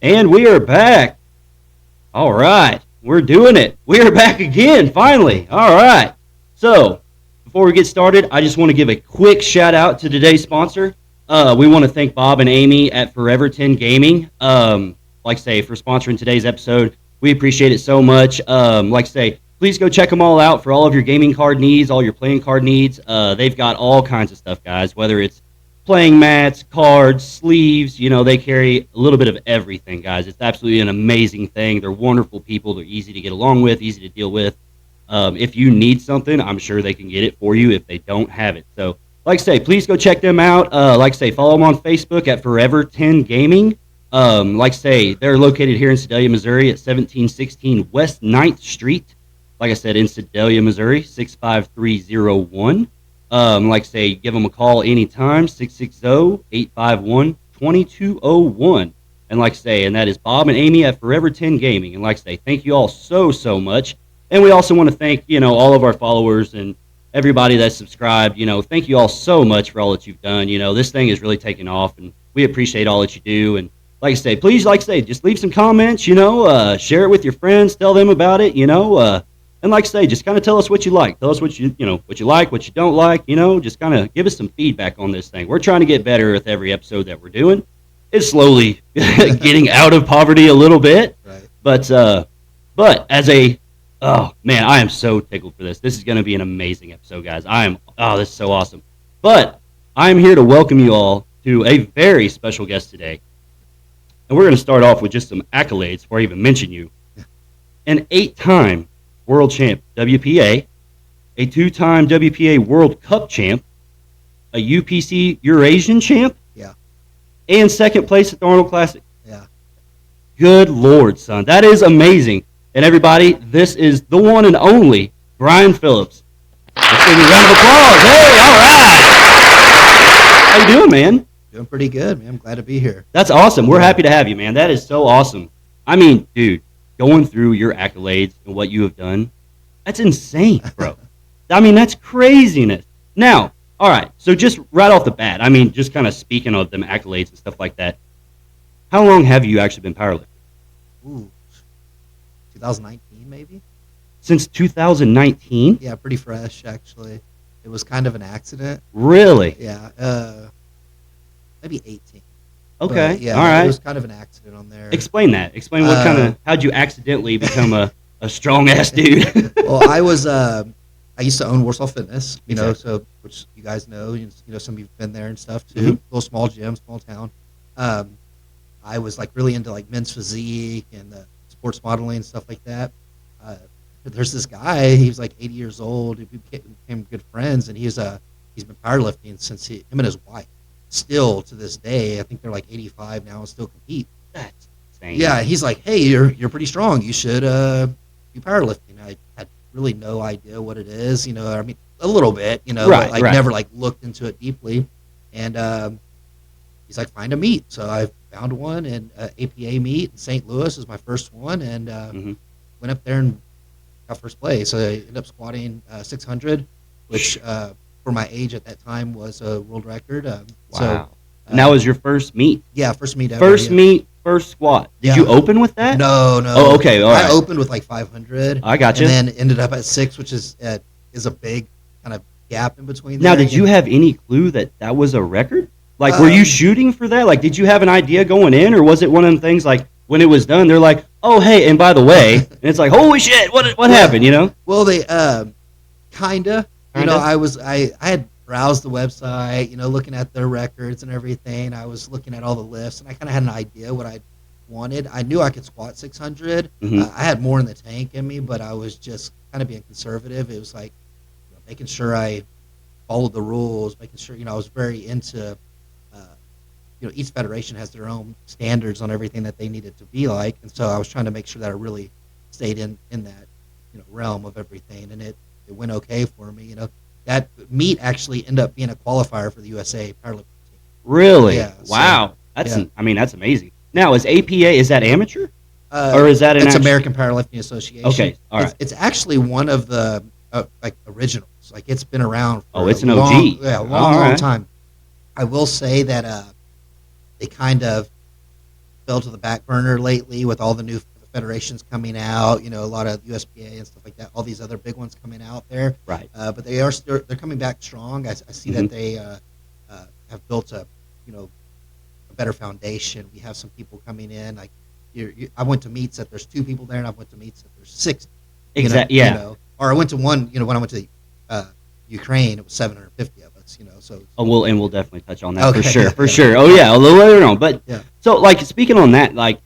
And we are back. All right. We're doing it. We are back again, finally. All right. So, before we get started, I just want to give a quick shout out to today's sponsor. We want to thank Bob and Amy at Forever 10 Gaming. Like I say, for sponsoring today's episode. We appreciate it so much. Like I say, please go check them all out for all of your gaming card needs, all your playing card needs. They've got all kinds of stuff, guys, whether it's playing mats, cards, sleeves. They carry a little bit of everything, guys. It's absolutely an amazing thing. They're wonderful people. They're easy to get along with, easy to deal with. If you need something, I'm sure they can get it for you if they don't have it. So, like I say, please go check them out. Like I say, follow them on Facebook at Forever 10 Gaming. Like I say, they're located here in Sedalia, Missouri at 1716 West 9th Street. Like I said, in Sedalia, Missouri, 65301. Like I say, give them a call anytime, 660-851-2201. And like I say, and that is Bob and Amy at Forever 10 Gaming. And like I say, thank you all so much. And we also want to thank, all of our followers and everybody that's subscribed. Thank you all so much for all that you've done. This thing is really taking off, and we appreciate all that you do. And like I say, please, just leave some comments, share it with your friends, tell them about it, and like I say, just kind of tell us what you like. Tell us what you like, what you don't like, just kind of give us some feedback on this thing. We're trying to get better with every episode that we're doing. It's slowly getting out of poverty a little bit. Right. But as oh man, I am so tickled for this. This is going to be an amazing episode, guys. This is so awesome. But I'm here to welcome you all to a very special guest today. And we're going to start off with just some accolades before I even mention you. An 8-time World Champ WPA, a 2-time WPA World Cup Champ, a UPC Eurasian Champ, and second place at the Arnold Classic. Yeah. Good Lord, son. That is amazing. And everybody, this is the one and only Brian Phillips. Let's give you a round of applause. Hey, all right. How you doing, man? Doing pretty good, man. I'm glad to be here. That's awesome. We're happy to have you, man. That is so awesome. I mean, dude, going through your accolades and what you have done, that's insane, bro. I mean, that's craziness. Now, all right, so just right off the bat, I mean, just kind of speaking of them accolades and stuff like that, how long have you actually been powerlifting? Ooh, 2019 maybe? Since 2019? Yeah, pretty fresh, actually. It was kind of an accident. Really? Yeah, maybe 18. Okay, but, yeah, all right. It was kind of an accident on there. Explain that. Explain what how'd you accidentally become a strong-ass dude? Well, I used to own Warsaw Fitness, so which you guys know, some of you've been there and stuff too. Mm-hmm. Little small gym, small town. I was really into men's physique and sports modeling and stuff like that. There's this guy, he was 80 years old. We became good friends, and he's been powerlifting since him and his wife. Still to this day, I think they're 85 now and still compete. That's insane. Yeah, he's like, hey, you're pretty strong. You should be powerlifting. I had really no idea what it is. I mean, a little bit. Right, but never looked into it deeply. And he's like, find a meet. So I found one, and APA meet in St. Louis is my first one, and went up there and got first place. So I ended up squatting 600, which for my age at that time was a world record. Wow. So, and that was your first meet? Yeah, first meet ever. First meet, first squat. Did you open with that? No. Oh, okay, all right. I opened with 500. I got you. And then ended up at 6, which is a big kind of gap in between Now, there. did you have any clue that was a record? Were you shooting for that? Did you have an idea going in, or was it one of them things when it was done, they're like, oh, hey, and by the way, and it's like, holy shit, what happened, Well, they kinda. I had browsed the website, looking at their records and everything. I was looking at all the lifts, and I kind of had an idea what I wanted. I knew I could squat 600. Mm-hmm. I had more in the tank in me, but I was just kind of being conservative. It was making sure I followed the rules, making sure, I was very into, each federation has their own standards on everything that they needed to be like. And so I was trying to make sure that I really stayed in that, realm of everything. And it went okay for me, That meet actually ended up being a qualifier for the USA powerlifting team. Really? Yeah. Wow. That's amazing. Now, is that amateur? Or is that it's American Powerlifting Association. Okay, all right. It's actually one of the originals. It's been around for it's an OG. Yeah, a long time. I will say that they kind of fell to the back burner lately with all the new federations coming out. A lot of USPA and stuff like that. All these other big ones coming out there. Right. But they're coming back strong. I see that they have built a better foundation. We have some people coming in. Like I went to meets that there's 2 people there, and I went to meets that there's 6. Exactly. Yeah. Or I went to one. When I went to Ukraine, it was 750 of us. So. Oh, we'll definitely touch on that Okay. for sure. Oh yeah, a little later on. But Yeah. so like speaking on that, like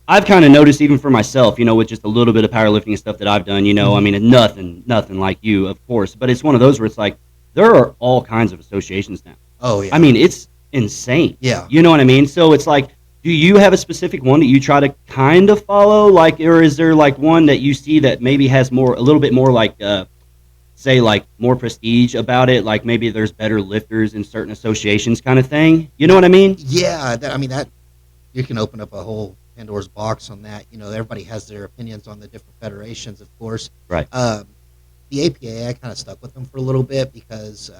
I've kind of noticed even for myself, with just a little bit of powerlifting and stuff that I've done, I mean, it's nothing like you, of course, but it's one of those where it's like there are all kinds of associations now. Oh yeah. I mean, it's insane. Yeah. You know what I mean? So it's like, do you have a specific one that you try to kind of follow, like, or is there like one that you see that maybe has a little bit more like, say like more prestige about it, like maybe there's better lifters in certain associations, kind of thing? You know what I mean? Yeah. That you can open up a whole Pandora's box on that. Everybody has their opinions on the different federations, of course. Right. The APA, I kind of stuck with them for a little bit because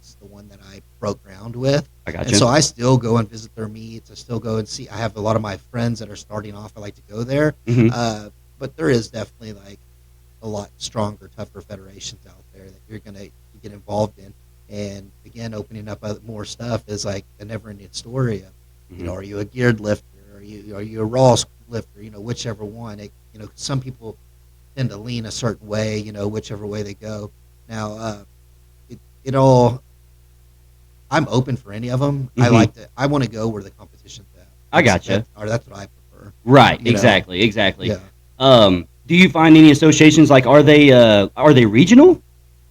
it's the one that I broke ground with. I got And you. so I still go and visit their meets. I still go and see. I have a lot of my friends that are starting off. I like to go there. Mhm. But there is definitely like a lot stronger, tougher federations out there that you're going to get involved in. And again, opening up more stuff is like a never-ending story of, are you a geared lifter? Are you a raw lifter? Whichever one. Some people tend to lean a certain way. Whichever way they go. Now, it all. I'm open for any of them. I want to go where the competition's at. I gotcha. That's what I prefer. Right. You know? Exactly. Yeah. Do you find any associations like are they regional?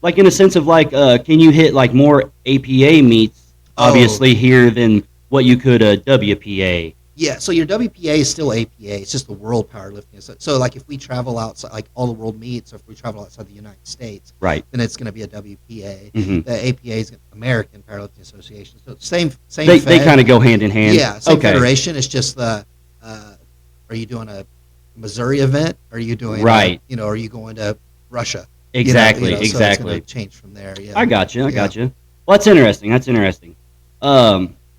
Like in a sense of like, can you hit like more APA meets obviously here than what you could WPA? Yeah, so your WPA is still APA. It's just the world powerlifting. So like if we travel outside, like all the world meets, or if we travel outside the United States, Right. then it's going to be a WPA. Mhm. The APA is American Powerlifting Association. So same. They fed. kind of go hand in hand. Yeah, same okay. federation. It's just are you doing a Missouri event? Are you doing Right. Are you going to Russia? Exactly. So it's Exactly. going to change from there. Yeah. I got you. Well, that's interesting.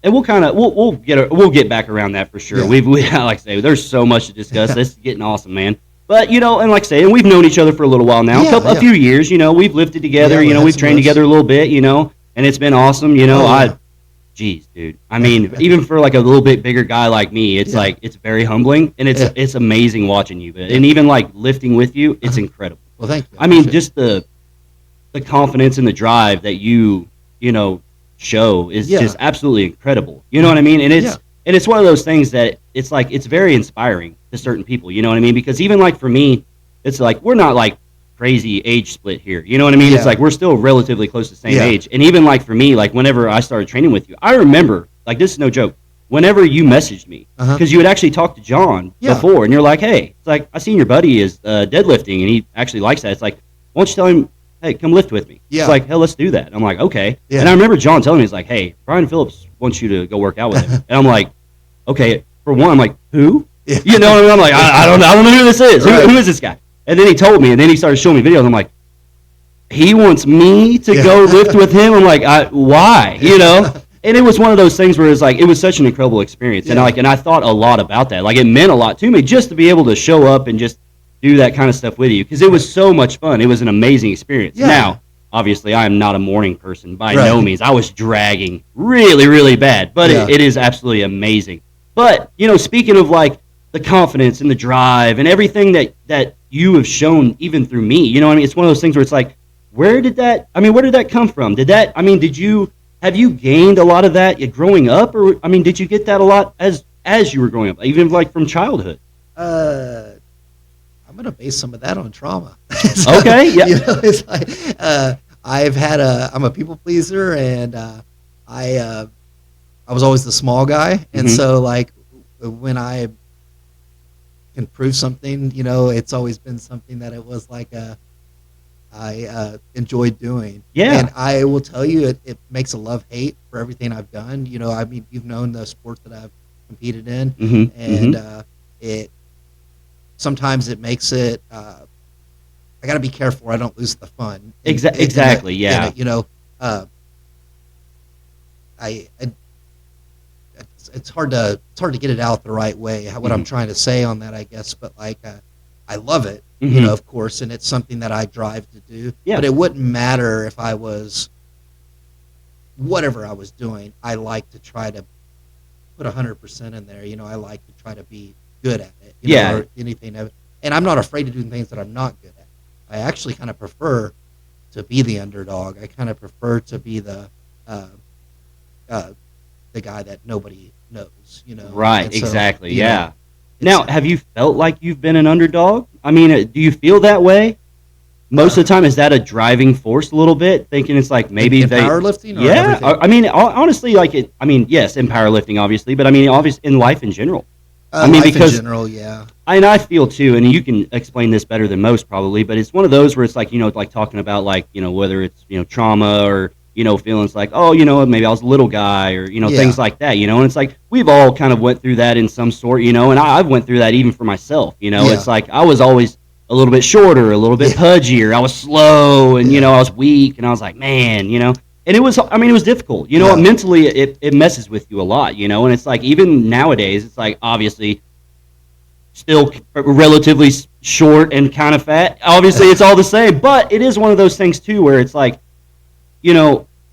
And we'll get back around that for sure. Yeah. We like I say, there's so much to discuss. This is getting awesome, man. But and like I say, and we've known each other for a little while now, Yeah, a few years. We've lifted together. Yeah, we had We've some trained lifts. together a little bit. And it's been awesome. Geez, dude. I mean, even for like a little bit bigger guy like me, it's like it's very humbling and it's amazing watching you. And even like lifting with you, it's incredible. Well, thank you. I mean, just the confidence and the drive that you show is just absolutely incredible. You know what I mean? And it's one of those things that it's like it's very inspiring to certain people. You know what I mean? Because even like for me, it's like we're not like crazy age split here. You know what I mean? Yeah. It's like we're still relatively close to the same Yeah. age. And even like for me, like whenever I started training with you, I remember like this is no joke. Whenever you messaged me, because you had actually talked to John before, and you're like, hey, it's like I seen your buddy is deadlifting, and he actually likes that. It's like, why don't you tell him, hey, come lift with me? Yeah. It's like, hell, let's do that. I'm like, okay. Yeah. And I remember John telling me, he's like, hey, Brian Phillips wants you to go work out with him. And I'm like, okay. For one, I'm like, who? Yeah. You know what I mean? I'm like, I don't know who this is. Right. Who is this guy? And then he told me, and then he started showing me videos. I'm like, he wants me to go lift with him. I'm like, why? And it was one of those things where it's like it was such an incredible experience, and I thought a lot about that. Like it meant a lot to me just to be able to show up and just do that kind of stuff with you because it was so much fun. It was an amazing experience. Yeah. Now, obviously, I am not a morning person by Right. no means. I was dragging really, really bad, but Yeah. it is absolutely amazing. But speaking of like the confidence and the drive and everything that you have shown even through me, it's one of those things where it's like, where did that come from? Have you gained a lot of that growing up, or did you get that a lot as you were growing up, even like from childhood? I'm gonna base some of that on trauma. Okay, yeah. It's like I'm a people pleaser, and I was always the small guy, and so like when I can prove something, it's always been something that it was like I enjoyed doing. Yeah. And I will tell you, it makes a love-hate for everything I've done. You've known the sports that I've competed in, and it sometimes it makes it. I got to be careful I don't lose the fun. Exactly. Yeah. I it's hard to get it out the right way. What I'm trying to say on that, I guess, but like I love it, of course, and it's something that I drive to do. Yeah. But it wouldn't matter if I was whatever I was doing. I like to try to put 100% in there. I like to try to be good at it. Or anything. And I'm not afraid to do things that I'm not good at. I actually kind of prefer to be the underdog. I kind of prefer to be the guy that nobody knows. Right. And so, exactly. Yeah. Now, have you felt like you've been an underdog? I mean, do you feel that way? Most of the time, is that a driving force a little bit? Thinking it's like maybe in powerlifting? Or yeah. everything? I mean, honestly, yes, in powerlifting, obviously, but I mean, obviously, in life in general. Life in general, yeah. I feel too, and you can explain this better than most probably, but it's one of those where it's like, like talking about like, whether it's, trauma or, feelings like, oh, maybe I was a little guy or, things like that, and it's like, we've all kind of went through that in some sort, and I've went through that even for myself, it's like, I was always a little bit shorter, a little bit pudgier, I was slow, and, I was weak, and I was like, man, and it was difficult, mentally it messes with you a lot, and it's like, even nowadays, it's like, obviously, still relatively short and kind of fat, obviously it's all the same, but it is one of those things too, where it's like,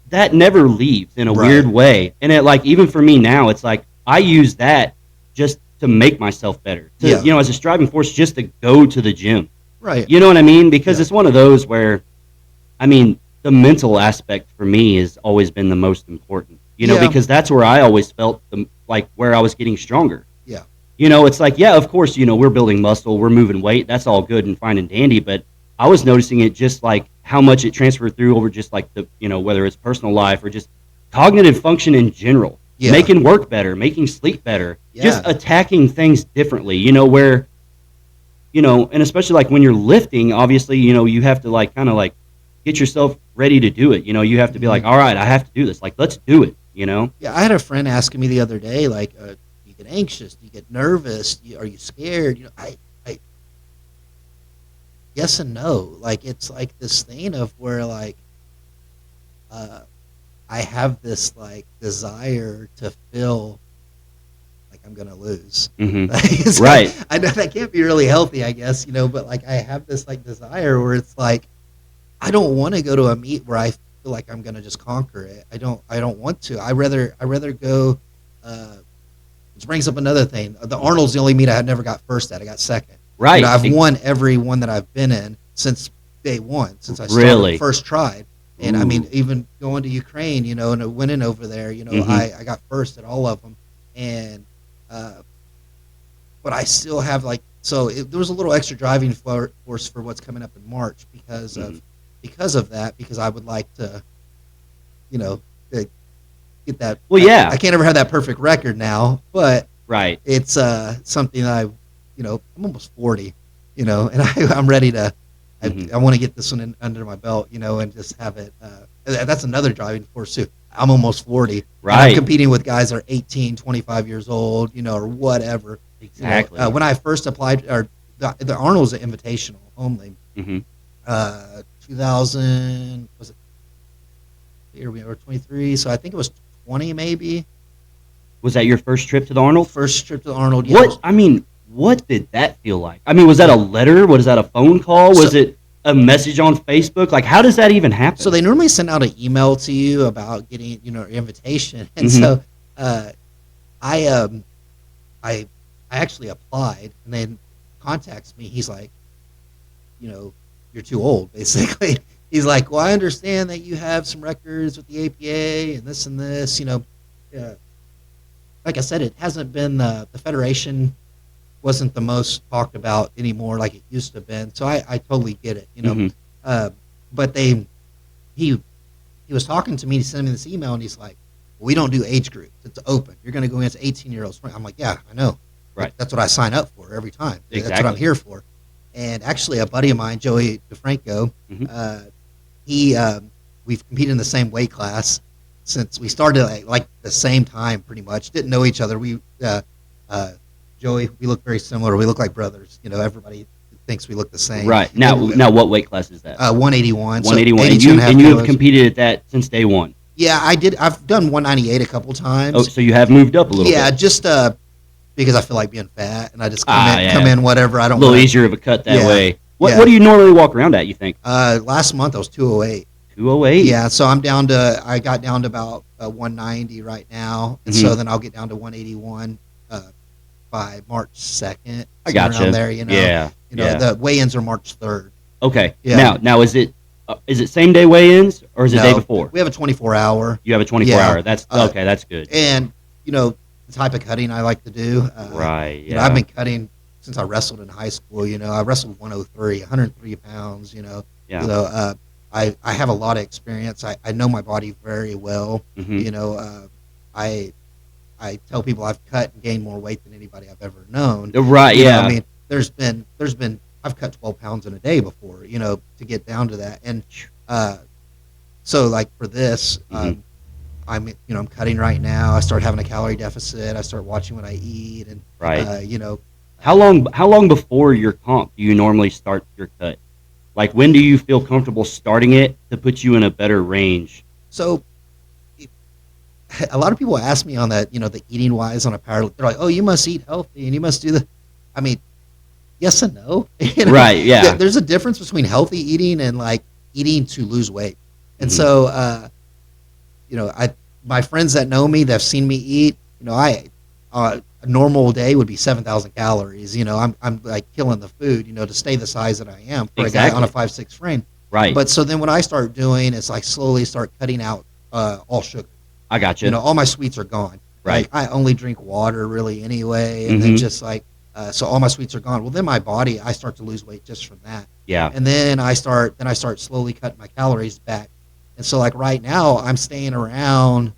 that never leaves in a weird way. And it like, even for me now, it's like, I use that just to make myself better. To, as a striving force, just to go to the gym. Right. You know what I mean? Because it's one of those where, I mean, the mental aspect for me has always been the most important. Because that's where I always felt like where I was getting stronger. Yeah. It's like, yeah, of course, we're building muscle, we're moving weight. That's all good and fine and dandy. But I was noticing it just like how much it transferred through over just like the, whether it's personal life or just cognitive function in general, making work better, making sleep better, just attacking things differently, where, and especially like when you're lifting, obviously, you have to like kind of like get yourself ready to do it. You have to be like, all right, I have to do this. Like, let's do it, Yeah, I had a friend asking me the other day, like, do you get anxious? Do you get nervous? Are you scared? I yes and no. Like, it's like this thing of where like I have this like desire to feel like I'm gonna lose. Mm-hmm. Right. Like, I know that can't be really healthy, I guess, but like I have this like desire where it's like I don't want to go to a meet where I feel like I'm gonna just conquer it. I don't want to. I rather go. Which brings up another thing. The Arnold's the only meet I had never got first at. I got second. Right. I've won every one that I've been in since day one, since I started first tried. And I mean, even going to Ukraine, and winning over there, I got first at all of them. And, but I still have like, there was a little extra driving force for what's coming up in March because of that, because I would like to, to get that. Well, yeah. I can't ever have that perfect record now, but it's something that I'm almost 40, and I'm ready to, I want to get this one under my belt, and just have it. That's another driving force too. I'm almost 40. Right. I'm competing with guys that are 18, 25 years old, or whatever. Exactly. When I first applied, or the Arnold's an invitational only. 2000, was it? Here we are, 23. So I think it was 20 maybe. Was that your first trip to the Arnold? First trip to the Arnold, yeah. What did that feel like? I mean, was that a letter? Was that a phone call? Was it a message on Facebook? Like, how does that even happen? So they normally send out an email to you about getting, your invitation. And so I actually applied, and then contacts me. He's like, you're too old, basically. He's like, well, I understand that you have some records with the APA and this. Like I said, it hasn't been the federation wasn't the most talked about anymore like it used to have been. So I totally get it, But he was talking to me, he sent me this email, and he's like, well, we don't do age groups. It's open. You're going to go against 18-year-olds. I'm like, yeah, I know. Right. That's what I sign up for every time. Exactly. That's what I'm here for. And actually, a buddy of mine, Joey DeFranco, we've competed in the same weight class since we started like the same time, pretty much. Didn't know each other. We Joey, we look very similar. We look like brothers. Everybody thinks we look the same. Right. Now what weight class is that? 181. 181. So and you have competed at that since day one. Yeah, I did. I've done 198 a couple Oh, times. so you have moved up a little Yeah, bit. just because I feel like being fat, and I just come Yeah. in whatever. I A don't little want to. easier of a cut that Yeah, way. What yeah. do you normally walk around at, you think? Last month I was 208. 208. Yeah, so I'm down to. I got down to about 190 right now, and so Mm-hmm. then I'll get down to 181 by March 2nd, I somewhere around gotcha. there. Yeah. Yeah. The weigh-ins are March 3rd. Okay. Yeah. Now is it same day weigh-ins or is it day No, before? we have a 24-hour. You have a 24 Yeah. hour. That's okay. That's good. And the type of cutting I like to do. Right. I've Yeah. been cutting since I wrestled in high school. I wrestled 103, 103 pounds. Yeah. I have a lot of experience. I know my body very well. Mm-hmm. I tell people I've cut and gained more weight than anybody I've ever known. Right. Yeah. I mean, there's been I've cut 12 pounds in a day before. To get down to that. And so like for this, Mhm. I'm cutting right now. I start having a calorie deficit. I start watching what I eat, and Right. How long before your comp do you normally start your cut? Like when do you feel comfortable starting it to put you in a better range? so a lot of people ask me on that, the eating wise on a power. They're like, "Oh, you must eat healthy and you must do the." I mean, yes and no. Right, yeah. There's a difference between healthy eating and like eating to lose weight. And Mhm. so, my friends that know me, that've seen me eat, a normal day would be 7,000 calories. I'm like killing the food, to stay the size that I am for a guy on a Exactly. 5'6" frame. Right. But so then what I start doing is like slowly start cutting out all sugar. I got you. All my sweets are gone. Right. Like I only drink water really anyway, and then Mhm. just like so all my sweets are gone. Well, then my body, I start to lose weight just from that, Yeah. and then I start slowly cutting my calories back. And so like right now, I'm staying around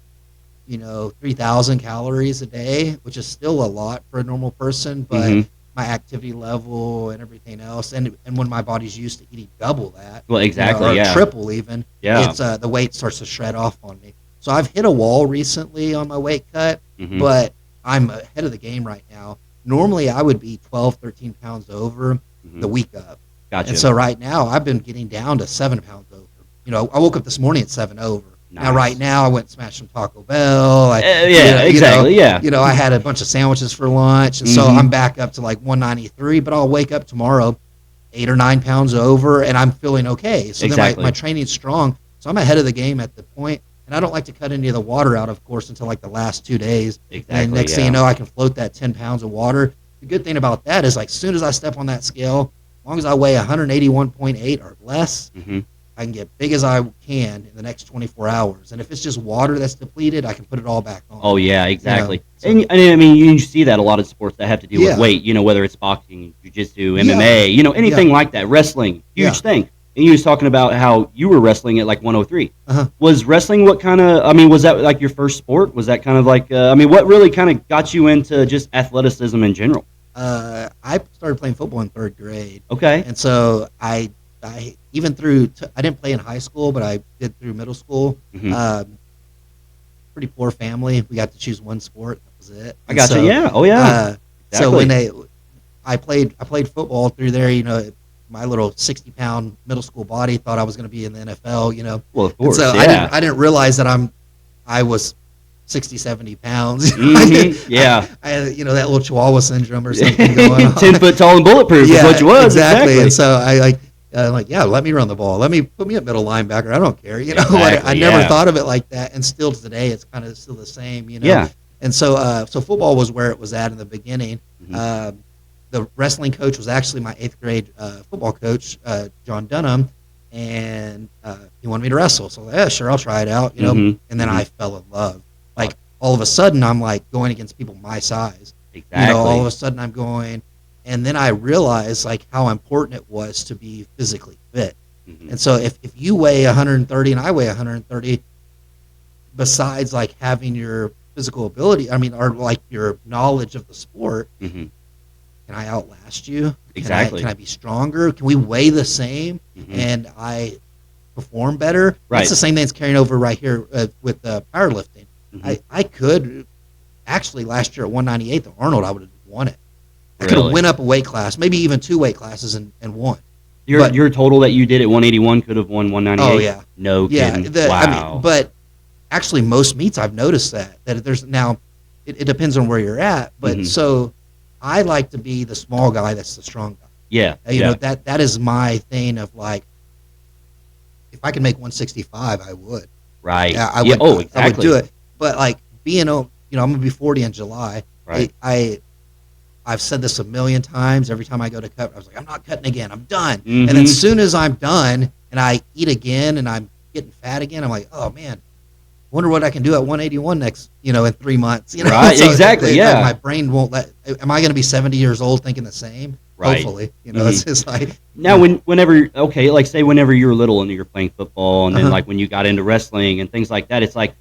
3,000 calories a day, which is still a lot for a normal person, but Mhm. my activity level and everything else, and when my body's used to eating double that, Well, exactly. or Yeah. triple even, Yeah. it's the weight starts to shred off on me. So I've hit a wall recently on my weight cut, Mhm. but I'm ahead of the game right now. Normally I would be 12, 13 pounds over Mhm. the week of. Gotcha. And so right now I've been getting down to 7 pounds over. I woke up this morning at 7 over. Now Nice. right now I went and smashed some Taco Bell. Yeah. Exactly. Yeah. I had a bunch of sandwiches for lunch, and so Mhm. I'm back up to like 193. But I'll wake up tomorrow 8 or 9 pounds over, and I'm feeling okay. So then Exactly. my training's strong. So I'm ahead of the game at the point, and I don't like to cut any of the water out, of course, until like the last 2 days. Exactly. And next thing you know, I can float that 10 pounds of water. The good thing about that is, like, as soon as I step on that scale, as long as I weigh 181.8 or less, Mhm. I can get big as I can in the next 24 hours. And if it's just water that's depleted, I can put it all back on. Oh yeah, exactly. so- And I mean, you see that a lot of sports that have to deal with Yeah. weight. Whether it's boxing, jiu-jitsu, MMA, anything Yeah. like that. Wrestling, huge Yeah. thing. And you was talking about how you were wrestling at like 103. Uh-huh. Was wrestling what kind of? I mean, was that like your first sport? Was that kind of like? I mean, what really kind of got you into just athleticism in general? I started playing football in 3rd grade. Okay. And so I even through I didn't play in high school, but I did through middle school. Mhm. Pretty poor family. We got to choose one sport. That was it. I got you. Yeah. Oh yeah. So when Exactly. I played football through there. My little 60-pound middle school body thought I was going to be in the NFL. Well, of And course. so Yeah. I didn't realize that I was 60, 70 pounds. Mhm. Yeah. I had, that little Chihuahua syndrome or something going on. 10 foot tall and bulletproof is what you was. exactly. And so I'm like, yeah, let me run the ball. Put me at middle linebacker. I don't care. Exactly, I never yeah. thought of it like that. And still today, it's kind of still the same, Yeah. And so football was where it was at in the beginning. Mhm. The wrestling coach was actually my 8th grade football coach, John Dunham, and he wanted me to wrestle. So yeah, sure, I'll try it out, Mhm. And then Mhm. I fell in love. Like all of a sudden, I'm like going against people my size. Exactly. All of a sudden I'm going, and then I realized like how important it was to be physically fit. Mhm. And so if you weigh 130 and I weigh 130, besides like having your physical ability, or like your knowledge of the sport, Mhm. can I outlast you? Exactly. Can I be stronger? Can we weigh the same Mhm. and I perform better? Right. That's the same thing that's carrying over right here with powerlifting. Mhm. I could actually last year at 198, the Arnold, I would have won it. I could have Really? went up a weight class, maybe even 2 weight classes and won. Your but- your total that you did at 181 could have won 198. Oh yeah, No yeah. kidding. Wow. But actually most meets I've noticed that there's now it depends on where you're at, but so I like to be the small guy that's the strong guy. Yeah. You know, that is my thing of like, if I can make 165, I would. Right. Yeah, I would. Oh, I would exactly. do it. But like being, I'm gonna be 40 in July. Right. I've said this a million times. Every time I go to cut, I was like, I'm not cutting again. I'm done. Mhm. And as soon as I'm done and I eat again and I'm getting fat again, I'm like, oh man, wonder what I can do at 181 next, in 3 months. Right, exactly, yeah. My brain won't let. Am I going to be 70 years old thinking the same? Right. Hopefully, it's just like. Now, whenever like say whenever you were little and you were playing football, and then like when you got into wrestling and things like that, it's like,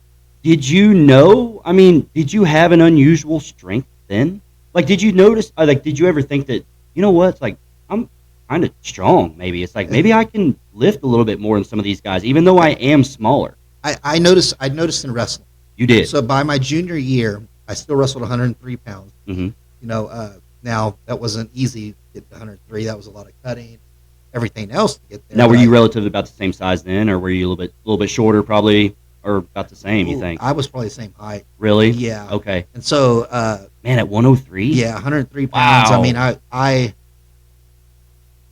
did you know? I mean, did you have an unusual strength then? Like, did you notice? Like, did you ever think that what? It's like I'm kind of strong. Maybe it's like maybe I can lift a little bit more than some of these guys, even though I am smaller. I noticed in wrestling. You did. So by my junior year, I still wrestled 103 pounds. Mm-hmm. Now that wasn't easy to get to 103. That was a lot of cutting, everything else to get there. Now, were you relatively about the same size then, or were you a little bit shorter, probably, or about the same? You think? I was probably the same height. Really? Yeah. Okay. And so, man, at 103. Yeah, 103 pounds. Wow. I mean,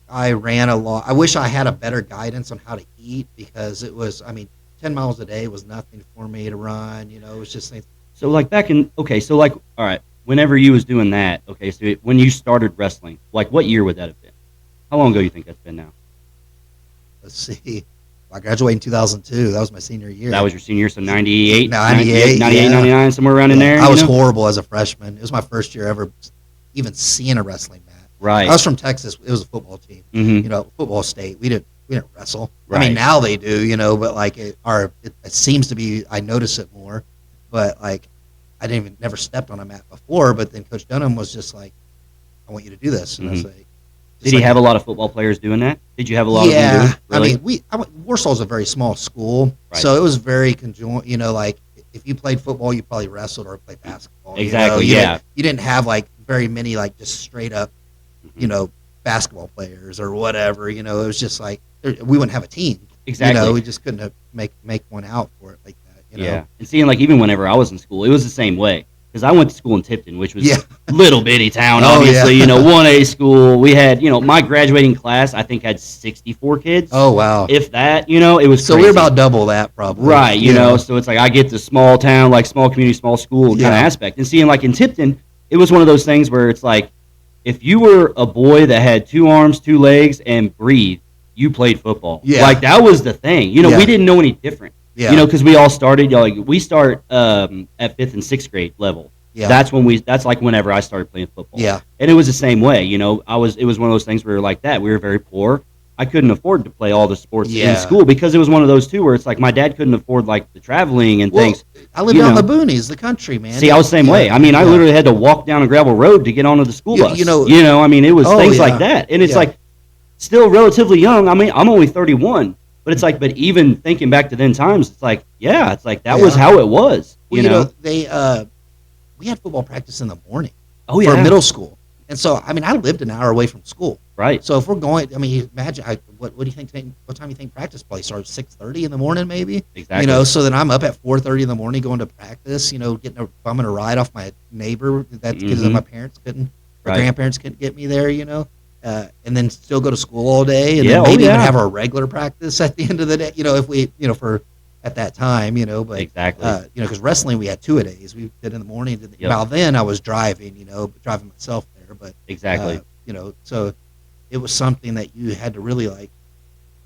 I ran a lot. I wish I had a better guidance on how to eat, because it was. I mean, 10 miles a day was nothing for me to run. It was just things. So like back in so like all right, whenever you was doing that, so when you started wrestling, like what year would that have been? How long ago do you think that's been now? Let's see. I graduated in 2002. That was my senior year. That was your senior, so 98, 98, 99, somewhere around in there. I was horrible as a freshman. It was my first year ever even seeing a wrestling match. Right. I was from Texas. It was a football team. Mm-hmm. Football state. We didn't wrestle. Right. I mean, now they do, but like it seems to be, I notice it more, but like I never stepped on a mat before, but then Coach Dunham was just like, I want you to do this. And I was like, did he have a lot of football players doing that? Did you have a lot of them doing it? Really? I mean, Warsaw's a very small school, right. So it was very conjoined, like if you played football, you probably wrestled or played basketball. Exactly, you didn't have like very many like just straight up, basketball players or whatever, it was just like, we wouldn't have a team. Exactly. We just couldn't make one out for it like that. Yeah. And seeing like even whenever I was in school, it was the same way. Because I went to school in Tipton, which was a little bitty town, obviously. 1A school. We had, my graduating class, I think, had 64 kids. Oh, wow. If that, it was so crazy. we're about double that, probably. Right, so it's like I get the small town, like small community, small school kind of aspect. And seeing like in Tipton, it was one of those things where it's like, if you were a boy that had 2 arms, 2 legs, and breathed, you played football. Yeah. Like, that was the thing. We didn't know any different. Yeah. Because we all started, we start at 5th and 6th grade level. Yeah. That's like whenever I started playing football. Yeah. And it was the same way, it was one of those things where like that. We were very poor. I couldn't afford to play all the sports in school because it was one of those too where it's like my dad couldn't afford like the traveling and things. I lived out in the boonies, the country, man. See, I was the same way. I mean, I literally had to walk down a gravel road to get onto the school bus. I mean, it was things like that. And it's like still relatively young. I mean, I'm only 31. But it's like, but even thinking back to then times, it's like, that was how it was. We had football practice in the morning for middle school. And so, I mean, I lived an hour away from school. Right. So if we're going, I mean, imagine, what do you think, what time do you think practice probably starts? 6:30 in the morning, maybe? Exactly. So then I'm up at 4:30 in the morning going to practice, bumming a ride off my neighbor. That's because my parents couldn't, or grandparents couldn't get me there, and then still go to school all day. And then maybe even have our regular practice at the end of the day, if we, for at that time, but exactly, because wrestling we had 2-a-days. We did in the morning. Now then I was driving, driving myself there, but exactly, so it was something that you had to really like.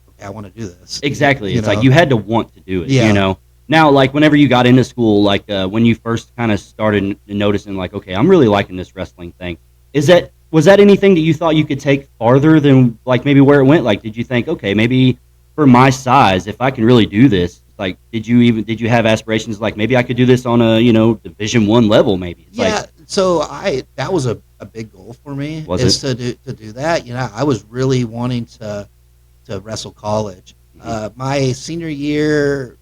Okay, I want to do this. Exactly, it's like you had to want to do it. Now, like whenever you got into school, like when you first kind of started noticing, like, okay, I'm really liking this wrestling thing. Was that anything that you thought you could take farther than like maybe where it went? Like, did you think, okay, maybe for my size, if I can really do this? Like, did you have aspirations like maybe I could do this on a Division I level maybe? So that was a big goal for me. To do that. I was really wanting to wrestle college. My senior year,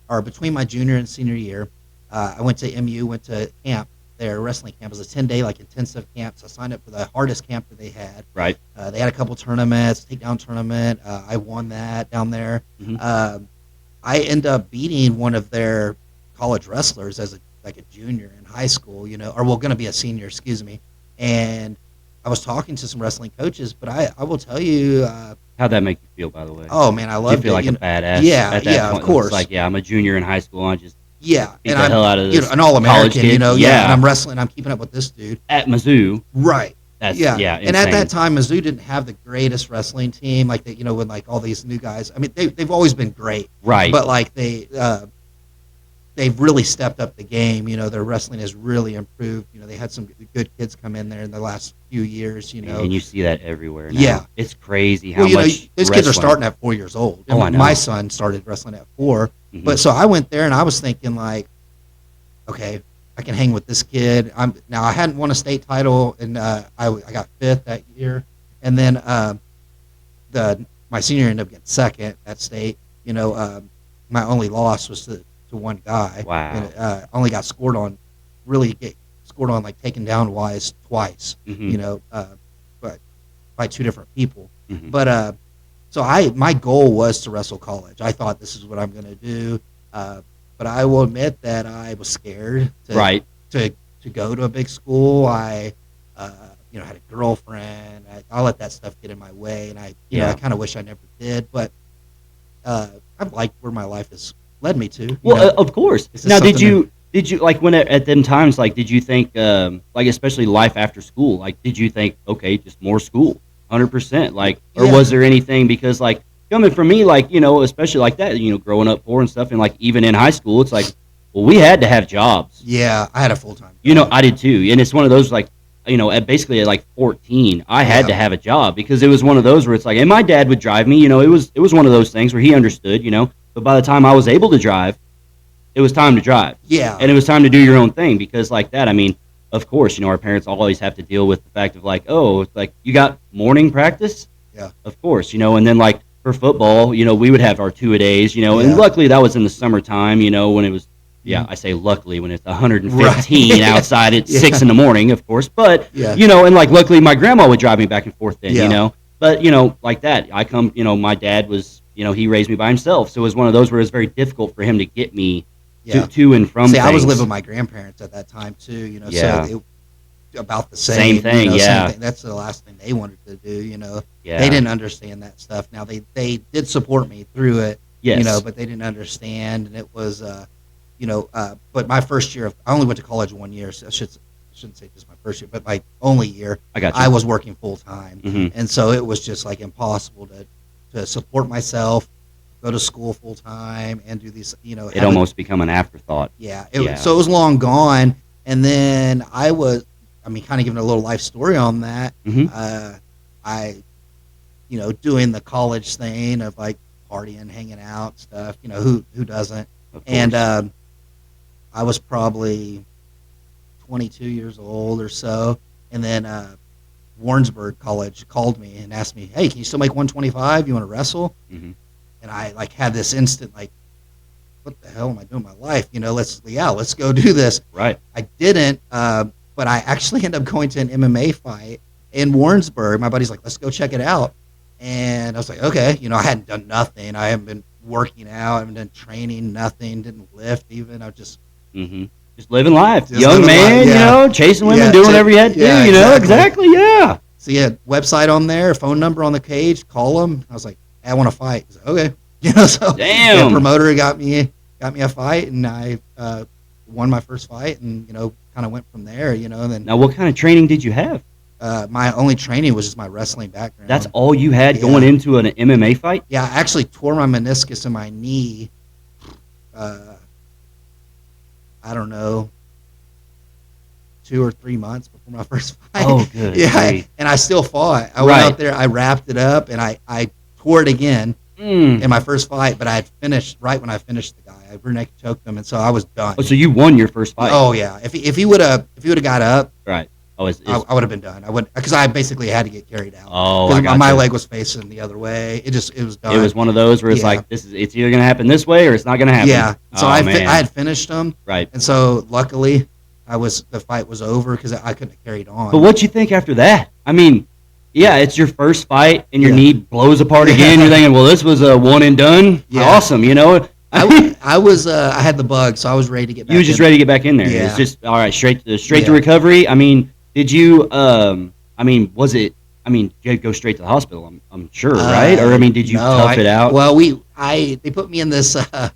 or between my junior and senior year, I went to MU, went to camp. Their wrestling camp. It was a 10-day like intensive camp. So I signed up for the hardest camp that they had. Right. They had a couple tournaments, takedown tournament. I won that down there. Mm-hmm. I ended up beating one of their college wrestlers as like a junior in high school, or going to be a senior, excuse me. And I was talking to some wrestling coaches, but I will tell you, How'd that make you feel, by the way? oh man, I Did you loved feel it. like a badass Yeah, at that yeah, point? of course. It's like, yeah, I'm a junior in high school. I just Yeah, beat and the I'm hell out of this an college All-American, kid. yeah, and I'm wrestling. I'm keeping up with this dude. At Mizzou. Right. That's Yeah, and at insane. that time, Mizzou didn't have the greatest wrestling team. Like they, when like all these new guys. I mean, they've always been great, Right. but like they've really stepped up the game. Their wrestling has really improved. They had some good kids come in there in the last few years. And you see that everywhere now. Yeah. It's crazy how Well, much these kids are starting at 4 years old. Oh, I know. My son started wrestling at 4. Mhm. But so I went there and I was thinking like, okay, I can hang with this kid. Now I hadn't won a state title, and I got 5th that year, and then my senior ended up getting 2nd at state. My only loss was to one guy. Wow. And only got scored on, like taken down wise twice. Mhm. But by 2 different people. Mhm. But so my goal was to wrestle college. I thought this is what I'm going to do. But I will admit that I was scared to go to a big school. I had a girlfriend. I let that stuff get in my way, and I kind of wish I never did. But I've liked where my life has led me to. Of course. Now, did you like when at them times, like, did you think like, especially life after school, like, did you think, okay, just more school, 100%, like, or was there anything, because like coming from me, like, especially like that, growing up poor and stuff, and like even in high school, it's like, well, we had to have jobs. Yeah, I had a full time. I did too, and it's one of those like, basically at like 14, I had to have a job, because it was one of those where it's like, and my dad would drive me, it was one of those things where he understood, but by the time I was able to drive, it was time to drive. Yeah. And it was time to do your own thing, because like that, I mean, of course, our parents always have to deal with the fact of like, oh, it's like, you got morning practice? Yeah. Of course, and then like for football, we would have our 2-a-days, and luckily that was in the summertime, when it was, I say luckily when it's 115 outside at 6 in the morning, of course, but, and like luckily my grandma would drive me back and forth then, but, like that, I come, my dad was, he raised me by himself, so it was one of those where it was very difficult for him to get me to and from See, things. I was living with my grandparents at that time too, so about the same thing, same thing. That's the last thing they wanted to do, They didn't understand that stuff. Now they did support me through it, but they didn't understand, and it was, but my first year I only went to college 1 year, so I shouldn't say just my first year, but my only year, I was working full time, and so it was just like impossible to support myself, go to school full time, and do these, it almost become an afterthought. So it was long gone, and then kind of giving a little life story on that. I, doing the college thing of like partying, hanging out, stuff. Who doesn't? And I was probably 22 years old or so, and then Warrensburg College called me and asked me, "Hey, can you still make 125? You want to wrestle?" And I like had this instant like, "What the hell am I doing with my life? Let's go do this." Right. I didn't. But I actually ended up going to an MMA fight in Warrensburg. My buddy's like, "Let's go check it out." And I was like, okay. I hadn't done nothing. I haven't been working out. I haven't done training, nothing. Didn't lift even. I was just... Just living life. Just Young living man, life, chasing women, doing whatever you had to do, exactly, yeah. So yeah, website on there, phone number on the cage, call them. I was like, hey, I want to fight. He's like, okay. So damn. The promoter got me a fight, and I won my first fight, and, kind of went from there, and then... Now, what kind of training did you have? My only training was just my wrestling background. That's all you had going into an MMA fight? Yeah, I actually tore my meniscus in my knee, I don't know, 2 or 3 months before my first fight. Oh, good. Yeah, and I still fought. I went out there, I wrapped it up, and I tore it again in my first fight, but I had finished right when I finished the guy. I rear naked choked him, and so I was done. Oh, so you won your first fight? Oh yeah. If he would have got up, right. I would have been done. I would, because I basically had to get carried out. Oh, because my leg was facing the other way. It was done. It was one of those where it's like it's either gonna happen this way or it's not gonna happen. Yeah. So I had finished them. Right. And so luckily, the fight was over because I couldn't have carried on. But what'd you think after that? I mean, yeah, it's your first fight and your knee blows apart again. You're thinking, well, this was a one and done. Yeah. Awesome, I was I had the bug, so I was ready to get back. You were just ready to get back in there. Yeah. It's just all right, straight to recovery. I mean, did you? I mean, was it? I mean, you go straight to the hospital. I'm sure, right? Or I mean, did you tough it out? Well, they put me in this. I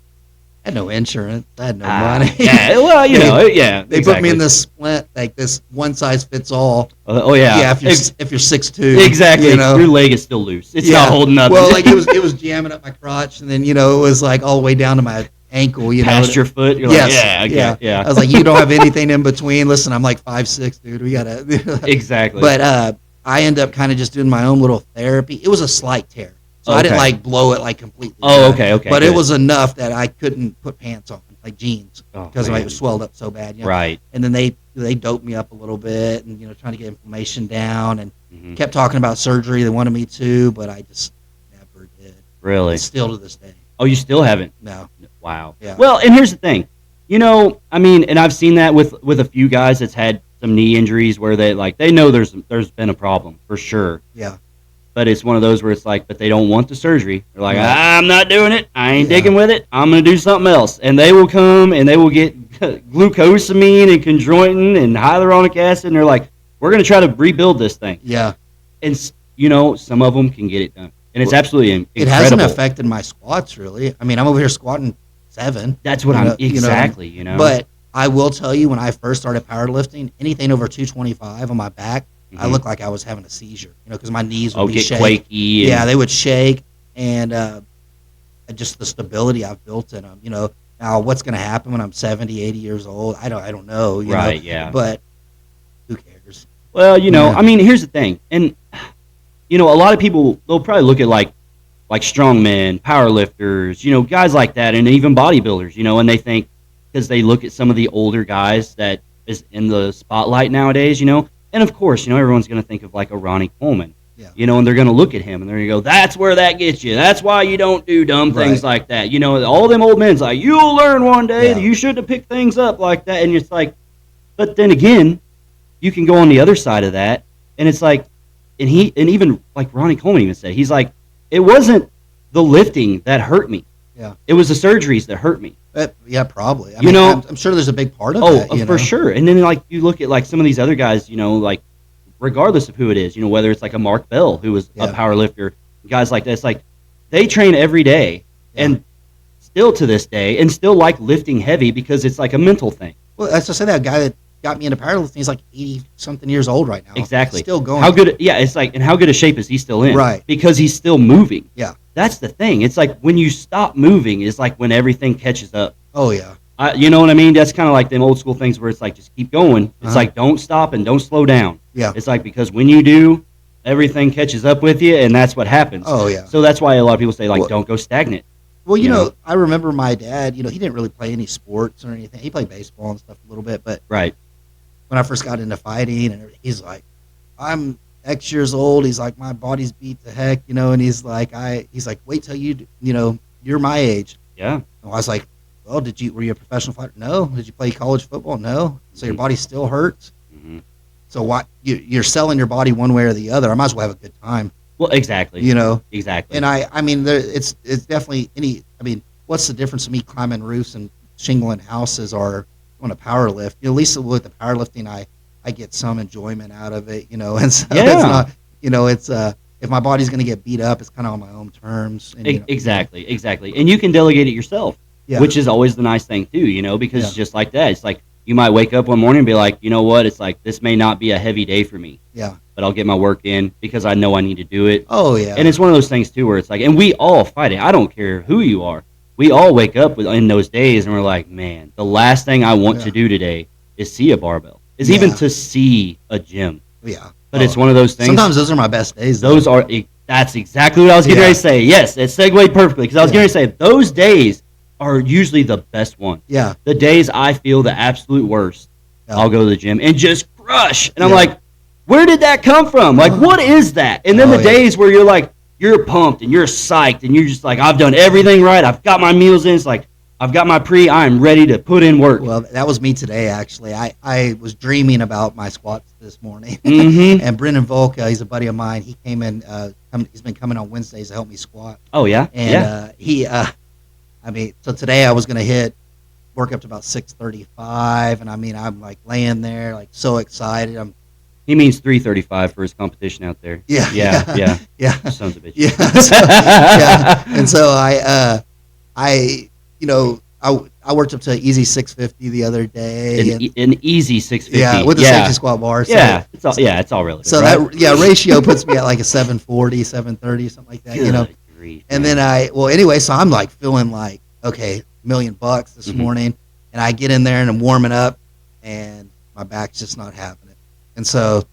had no insurance. I had no money. Yeah, well, you know, yeah. They put me in this splint, like this one size fits all. Oh yeah. Yeah, if you're 6'2", exactly. You know? Your leg is still loose. It's not holding up. Well, like it was jamming up my crotch, and then it was like all the way down to my ankle. Past your foot. You're yes, like, yeah. I was like, you don't have anything in between. Listen, I'm like 5'6", dude. We gotta. Exactly. But I end up kind of just doing my own little therapy. It was a slight tear, so I didn't like blow it like completely. Oh, okay. But it was enough that I couldn't put pants on, like jeans, because it was swelled up so bad. Right. And then they doped me up a little bit, and trying to get inflammation down, and kept talking about surgery. They wanted me to, but I just never did. Really? And still to this day. Oh, you still haven't? No. Wow. Yeah. Well, and here's the thing. I mean, and I've seen that with a few guys that's had some knee injuries where they know there's been a problem for sure. Yeah. But it's one of those where it's like, but they don't want the surgery. They're like, I'm not doing it. I ain't digging with it. I'm going to do something else. And they will come and they will get glucosamine and chondroitin and hyaluronic acid. And they're like, we're going to try to rebuild this thing. Yeah. And, some of them can get it done. And it's absolutely incredible. It hasn't affected my squats, really. I mean, I'm over here squatting 7. That's what exactly. But I will tell you, when I first started powerlifting, anything over 225 on my back, I looked like I was having a seizure, because my knees would be shaking. Quaky. Yeah, they would shake, and just the stability I've built in them. Now what's going to happen when I'm 70, 80 years old? I don't know. Right. Yeah. But who cares? Well, I mean, here's the thing, and a lot of people, they'll probably look at like strongmen, powerlifters, guys like that, and even bodybuilders, and they think, because they look at some of the older guys that is in the spotlight nowadays, and of course, everyone's going to think of like a Ronnie Coleman, and they're going to look at him and they're going to go, that's where that gets you. That's why you don't do dumb things like that. All them old men's like, you'll learn one day that you shouldn't have picked things up like that. And it's like, but then again, you can go on the other side of that, and it's like, and even like Ronnie Coleman even said, he's like, it wasn't the lifting that hurt me. Yeah. It was the surgeries that hurt me. Yeah, probably. I mean, I'm sure there's a big part of that. Oh, for sure. And then you look at some of these other guys, like regardless of who it is, whether it's like a Mark Bell who was a power lifter, guys like that. It's like they train every day and still to this day and still like lifting heavy because it's like a mental thing. Well, that's just that guy that got me into powerlifting. He's like 80-something years old right now. Exactly. Still going. How good? Yeah, it's like, and how good a shape is he still in? Right. Because he's still moving. Yeah. That's the thing. It's like when you stop moving, it's like when everything catches up. Oh, yeah. You know what I mean? That's kind of like them old school things where it's like, just keep going. It's like, don't stop and don't slow down. Yeah. It's like, because when you do, everything catches up with you, and that's what happens. Oh, yeah. So that's why a lot of people say, don't go stagnant. Well, you know, I remember my dad, he didn't really play any sports or anything. He played baseball and stuff a little bit, but right. When I first got into fighting and everything, he's like, I'm X years old. He's like, my body's beat to heck, and he's like, wait till you're my age. Yeah. And I was like, well, were you a professional fighter? No. Did you play college football? No. So your body still hurts. Mm-hmm. So why you're selling your body one way or the other? I might as well have a good time. Well, exactly. Exactly. And I mean, it's definitely what's the difference of me climbing roofs and shingling houses or on a power lift? At least with the powerlifting, I get some enjoyment out of it, and so it's not, if my body's going to get beat up, it's kind of on my own terms. And, exactly. And you can delegate it yourself, which is always the nice thing too, because it's just like that. It's like you might wake up one morning and be like, you know what? It's like, this may not be a heavy day for me. Yeah. But I'll get my work in because I know I need to do it. Oh, yeah. And it's one of those things too where it's like, and we all fight it. I don't care who you are. We all wake up in those days and we're like, man, the last thing I want to do today is see a barbell. Is even to see a gym. Yeah. But it's one of those things. Sometimes those are my best days. That's exactly what I was getting ready to say. Yes, it segued perfectly because I was getting ready to say those days are usually the best ones. Yeah. The days I feel the absolute worst, I'll go to the gym and just crush. And I'm like, where did that come from? Like, what is that? And then the days where you're like, you're pumped and you're psyched and you're just like, I've done everything right. I've got my meals in. It's like, I've got my I'm ready to put in work. Well, that was me today, actually. I was dreaming about my squats this morning. Mm-hmm. And Brendan Volka, he's a buddy of mine. He came in, he's been coming on Wednesdays to help me squat. Oh, yeah? And he I mean, so today I was going to work up to about 6:35, and I mean, I'm like laying there, like so excited. He means 3:35 for his competition out there. Yeah, Yeah. yeah, Sons of bitches. yeah, yeah. And so I worked up to an easy 650 the other day. An easy 650. Yeah, with the safety squat bar. So, it's all relative. So right? that ratio puts me at like a 740, 730, something like that. Good grief, and man. then anyway, so I'm like feeling like, okay, $1,000,000 this morning, and I get in there and I'm warming up, and my back's just not having it. And so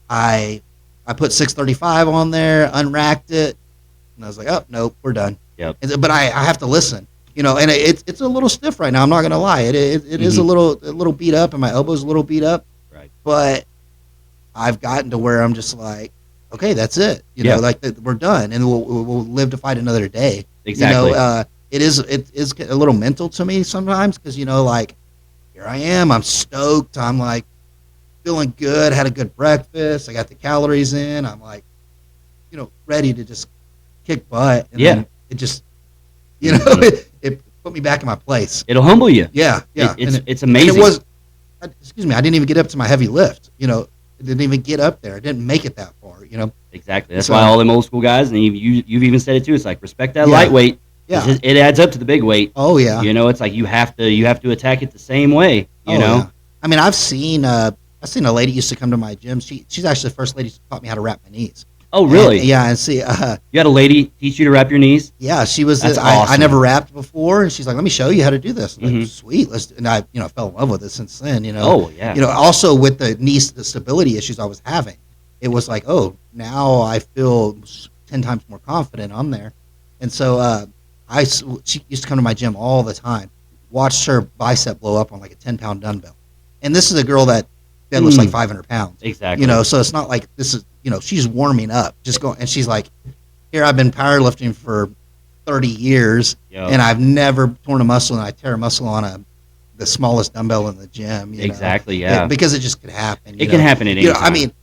I put 635 on there, unracked it, and I was like, oh nope, we're done. Yep. But I have to listen. And it's a little stiff right now. I'm not gonna lie. It is a little beat up, and my elbow's a little beat up. Right. But I've gotten to where I'm just like, okay, that's it. We're done, and we'll live to fight another day. Exactly. It is a little mental to me sometimes because like here I am, I'm stoked. I'm like feeling good. Had a good breakfast. I got the calories in. I'm like, ready to just kick butt. And then it just, it put me back in my place. It'll humble you. Yeah. It's amazing. And it was, excuse me, I didn't even get up to my heavy lift. It didn't even get up there. I didn't make it that far. Exactly. That's why all them old school guys, and you've even said it too. It's like respect that lightweight. Yeah. It adds up to the big weight. Oh yeah. It's like you have to attack it the same way. You know. Yeah. I mean, I've seen a lady used to come to my gym. She's actually the first lady who taught me how to wrap my knees. Oh really? And see. You had a lady teach you to wrap your knees? Yeah, she was. That's I awesome. never wrapped before, and she's like, "Let me show you how to do this." I'm like, sweet. And I fell in love with it since then. Oh yeah. Also with the stability issues I was having, it was like, oh, now I feel 10 times more confident on there. And so she used to come to my gym all the time. Watched her bicep blow up on like a 10-pound dumbbell, and this is a girl that looks like 500 pounds. Exactly. So it's not like this is. She's warming up, just going, and she's like, "Here, I've been powerlifting for 30 years, and I've never torn a muscle, and I tear a muscle on the smallest dumbbell in the gym." Exactly. Yeah. Because it just could happen. It can happen at any time. I mean,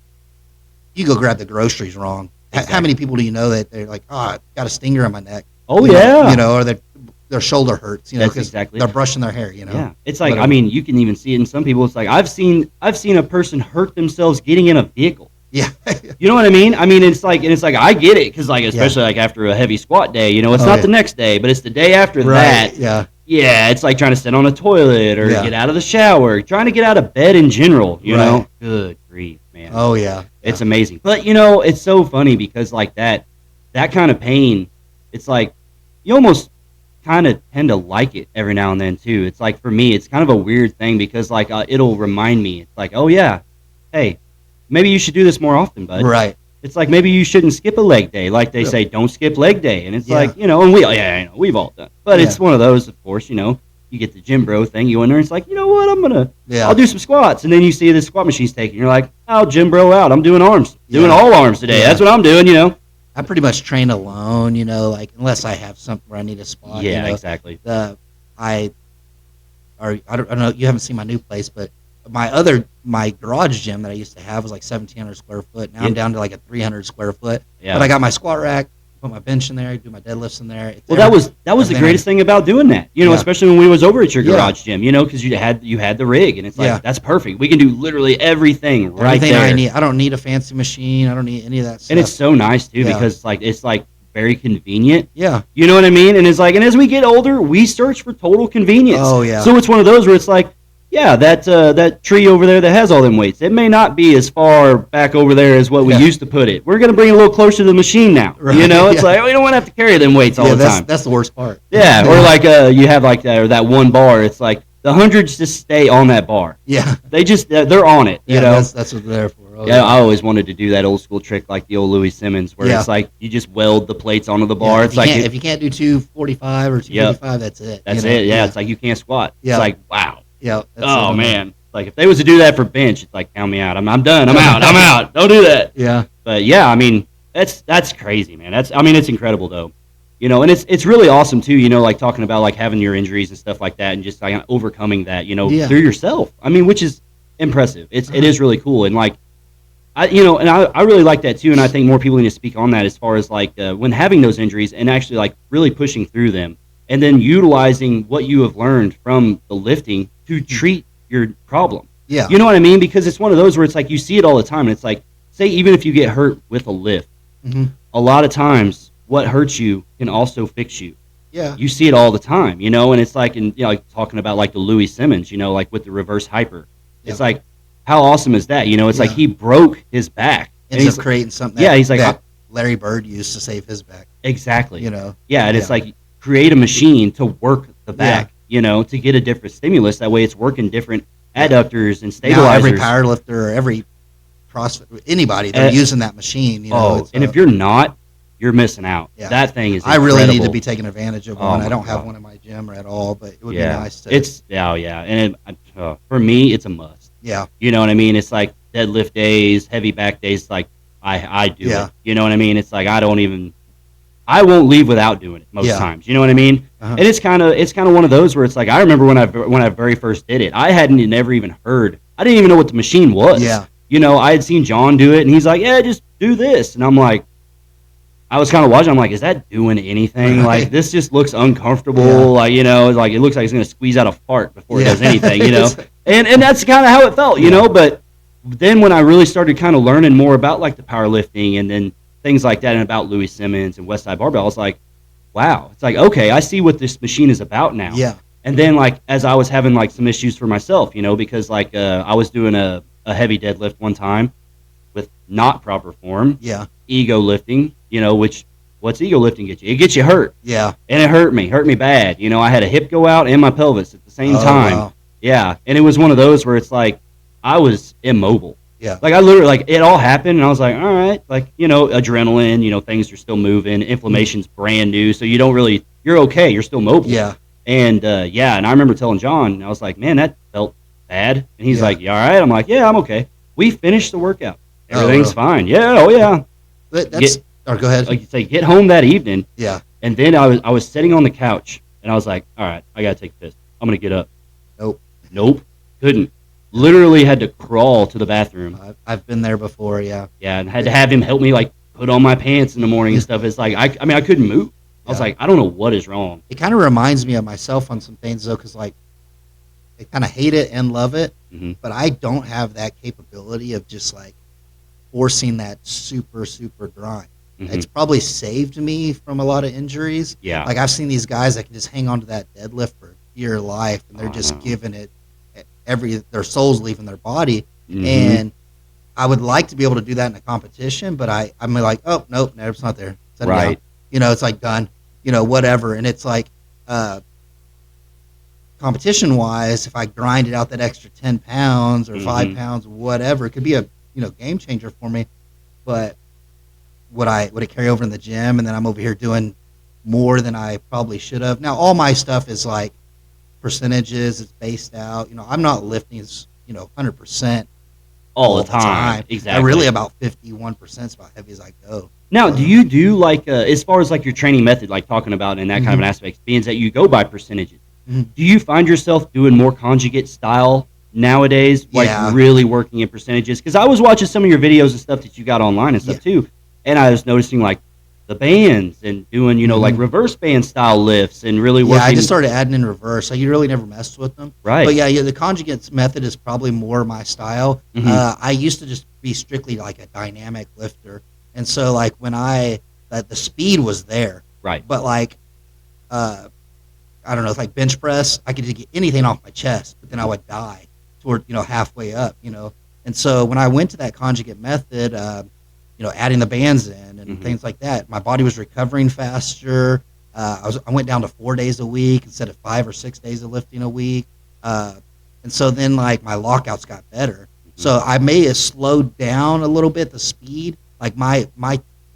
you go grab the groceries wrong. Exactly. How many people do you know that they're like, "Oh, I got a stinger on my neck." Oh yeah. Or their shoulder hurts. That's exactly. They're brushing their hair. Yeah. It's like I mean, you can even see it in some people. It's like I've seen a person hurt themselves getting in a vehicle. Yeah. You know what I mean? I mean, it's like I get it because especially like after a heavy squat day, it's not the next day, but it's the day after that. Yeah. Yeah, it's like trying to sit on a toilet or get out of the shower, trying to get out of bed in general. You know, good grief, man. Oh yeah. It's amazing. But it's so funny because like that kind of pain, it's like you almost kind of tend to like it every now and then too. It's like for me, it's kind of a weird thing because like it'll remind me. It's like, oh yeah, hey. Maybe you should do this more often, bud. Right. It's like maybe you shouldn't skip a leg day. Like they say, don't skip leg day. And it's like, and we've all done. But it's one of those, of course, you get the gym bro thing. You in there, and it's like, you know what, I'll do some squats. And then you see the squat machine's taking. You're like, oh, gym bro out. I'm doing arms. Doing all arms today. That's what I'm doing, I pretty much train alone, like unless I have something where I need a spot. Yeah, exactly. I don't know, you haven't seen my new place, but my garage gym that I used to have was like 1,700 square foot. Now I'm down to like a 300 square foot. Yeah. But I got my squat rack, put my bench in there, I do my deadlifts in there. That was the greatest thing about doing that. Especially when we was over at your garage gym. Because you had the rig, and it's like that's perfect. We can do literally everything right there. I need. I don't need a fancy machine. I don't need any of that stuff. And it's so nice too because it's like very convenient. Yeah. You know what I mean? And it's like, and as we get older, we search for total convenience. Oh yeah. So it's one of those where it's like, yeah, that tree over there that has all them weights, it may not be as far back over there as what we used to put it. We're going to bring it a little closer to the machine now. Right. It's like, we don't want to have to carry them weights all the time. That's the worst part. Yeah, or like you have like that one bar, it's like the hundreds just stay on that bar. Yeah. They're on it, you know. That's what they're there for. Oh, yeah, I always wanted to do that old school trick like the old Louis Simmons where it's like you just weld the plates onto the bar. It's like if you can't do 245 or 255, that's it. That's it. Yeah, it's like you can't squat. Yeah. It's like, wow. Yeah. Oh man. Like if they was to do that for bench, it's like count me out. I'm done. I'm out. I'm out. Don't do that. Yeah. But yeah, I mean that's crazy, man. It's incredible though. And it's really awesome too. Like talking about like having your injuries and stuff like that, and just like overcoming that. Through yourself. I mean, which is impressive. It is really cool, and like I really like that too. And I think more people need to speak on that as far as like when having those injuries and actually like really pushing through them. and then utilizing what you have learned from the lifting to treat your problem. Yeah. You know what I mean? Because it's one of those where it's like you see it all the time. And it's like, say, even if you get hurt with a lift, a lot of times what hurts you can also fix you. Yeah. You see it all the time, you know, and it's like, like talking about like the Louis Simmons, you know, like with the reverse hyper. It's like, how awesome is that? You know, it's like he broke his back. Ends up creating something he's like, that Larry Bird used to save his back. Exactly. You know? Yeah, and it's like create a machine to work the back, you know, to get a different stimulus. That way it's working different adductors and stabilizers. Now every powerlifter, every CrossFit, anybody, they're using that machine. You know, and if you're not, you're missing out. Yeah. That thing is incredible. I really need to be taking advantage of one. I don't have one in my gym or at all, but it would be nice to. And for me, it's a must. Yeah. You know what I mean? It's like deadlift days, heavy back days, like I do it. You know what I mean? It's like I won't leave without doing it most times. You know what I mean? And it's kind of one of those where it's like I remember when I very first did it, I hadn't never even heard. I didn't even know what the machine was. Yeah. You know, I had seen John do it, and he's like, "Yeah, just do this," and I'm like, I was kind of watching. I'm like, "Is that doing anything? Right. Like this just looks uncomfortable. Like you know, like it looks like it's gonna squeeze out a fart before it does anything. You know, and that's kind of how it felt. You know, but then when I really started kind of learning more about like the powerlifting and then things like that, and about Louis Simmons and Westside Barbell, I was like, wow, it's like, okay, I see what this machine is about now. Yeah. And then like as I was having like some issues for myself, you know, because like I was doing a heavy deadlift one time with not proper form. Yeah. Ego lifting, you know, what's ego lifting get you? It gets you hurt. Yeah. And it hurt me bad. You know, I had a hip go out and my pelvis at the same time. Wow. Yeah. And it was one of those where it's like I was immobile. Yeah. Like I literally, like it all happened, and I was like, all right, like you know, adrenaline, you know, things are still moving, inflammation's brand new, so you don't really, you're okay, you're still mobile. Yeah. And and I remember telling John, I was like, man, that felt bad, and he's like, you all right? I'm like, yeah, I'm okay. We finished the workout, everything's fine. Yeah, oh yeah. That's. Go ahead. Like you say, get home that evening. Yeah. And then I was sitting on the couch, and I was like, all right, I gotta take a piss. I'm gonna get up. Nope. Couldn't. Literally had to crawl to the bathroom. I've been there before, yeah. Yeah, and had to have him help me like put on my pants in the morning and stuff. It's like I mean I couldn't move. I was like, I don't know what is wrong. It kind of reminds me of myself on some things though, because like I kind of hate it and love it, but I don't have that capability of just like forcing that super grind. It's probably saved me from a lot of injuries. Yeah, like I've seen these guys that can just hang on to that deadlift for dear life, and they're just giving it. Their soul's leaving their body, and I would like to be able to do that in a competition, but I'm like, oh nope, it's not there. Set it down. You know, it's like done. You know, whatever, and it's like competition wise, if I grinded out that extra 10 pounds or 5 pounds, whatever, it could be a game changer for me. But would it carry over in the gym, and then I'm over here doing more than I probably should have? Now all my stuff is like percentages, it's based out. You know, I'm not lifting 100% all the time. Exactly. I really about 51% is about heavy as I go. Now, do you do like as far as like your training method, like talking about in that kind of an aspect, being that you go by percentages? Do you find yourself doing more conjugate style nowadays, like really working in percentages? Because I was watching some of your videos and stuff that you got online and stuff too, and I was noticing like the bands and doing, like reverse band style lifts and really working. Yeah, I just started adding in reverse. So you really never messed with them. Right. But yeah, the conjugates method is probably more my style. I used to just be strictly like a dynamic lifter. And so like when the speed was there. Right. But like, I don't know, it's like bench press, I could just get anything off my chest, but then I would die toward, halfway up, And so when I went to that conjugate method, adding the bands in and things like that, my body was recovering faster. I went down to 4 days a week instead of 5 or 6 days of lifting a week. And so then like my lockouts got better. So I may have slowed down a little bit the speed. Like my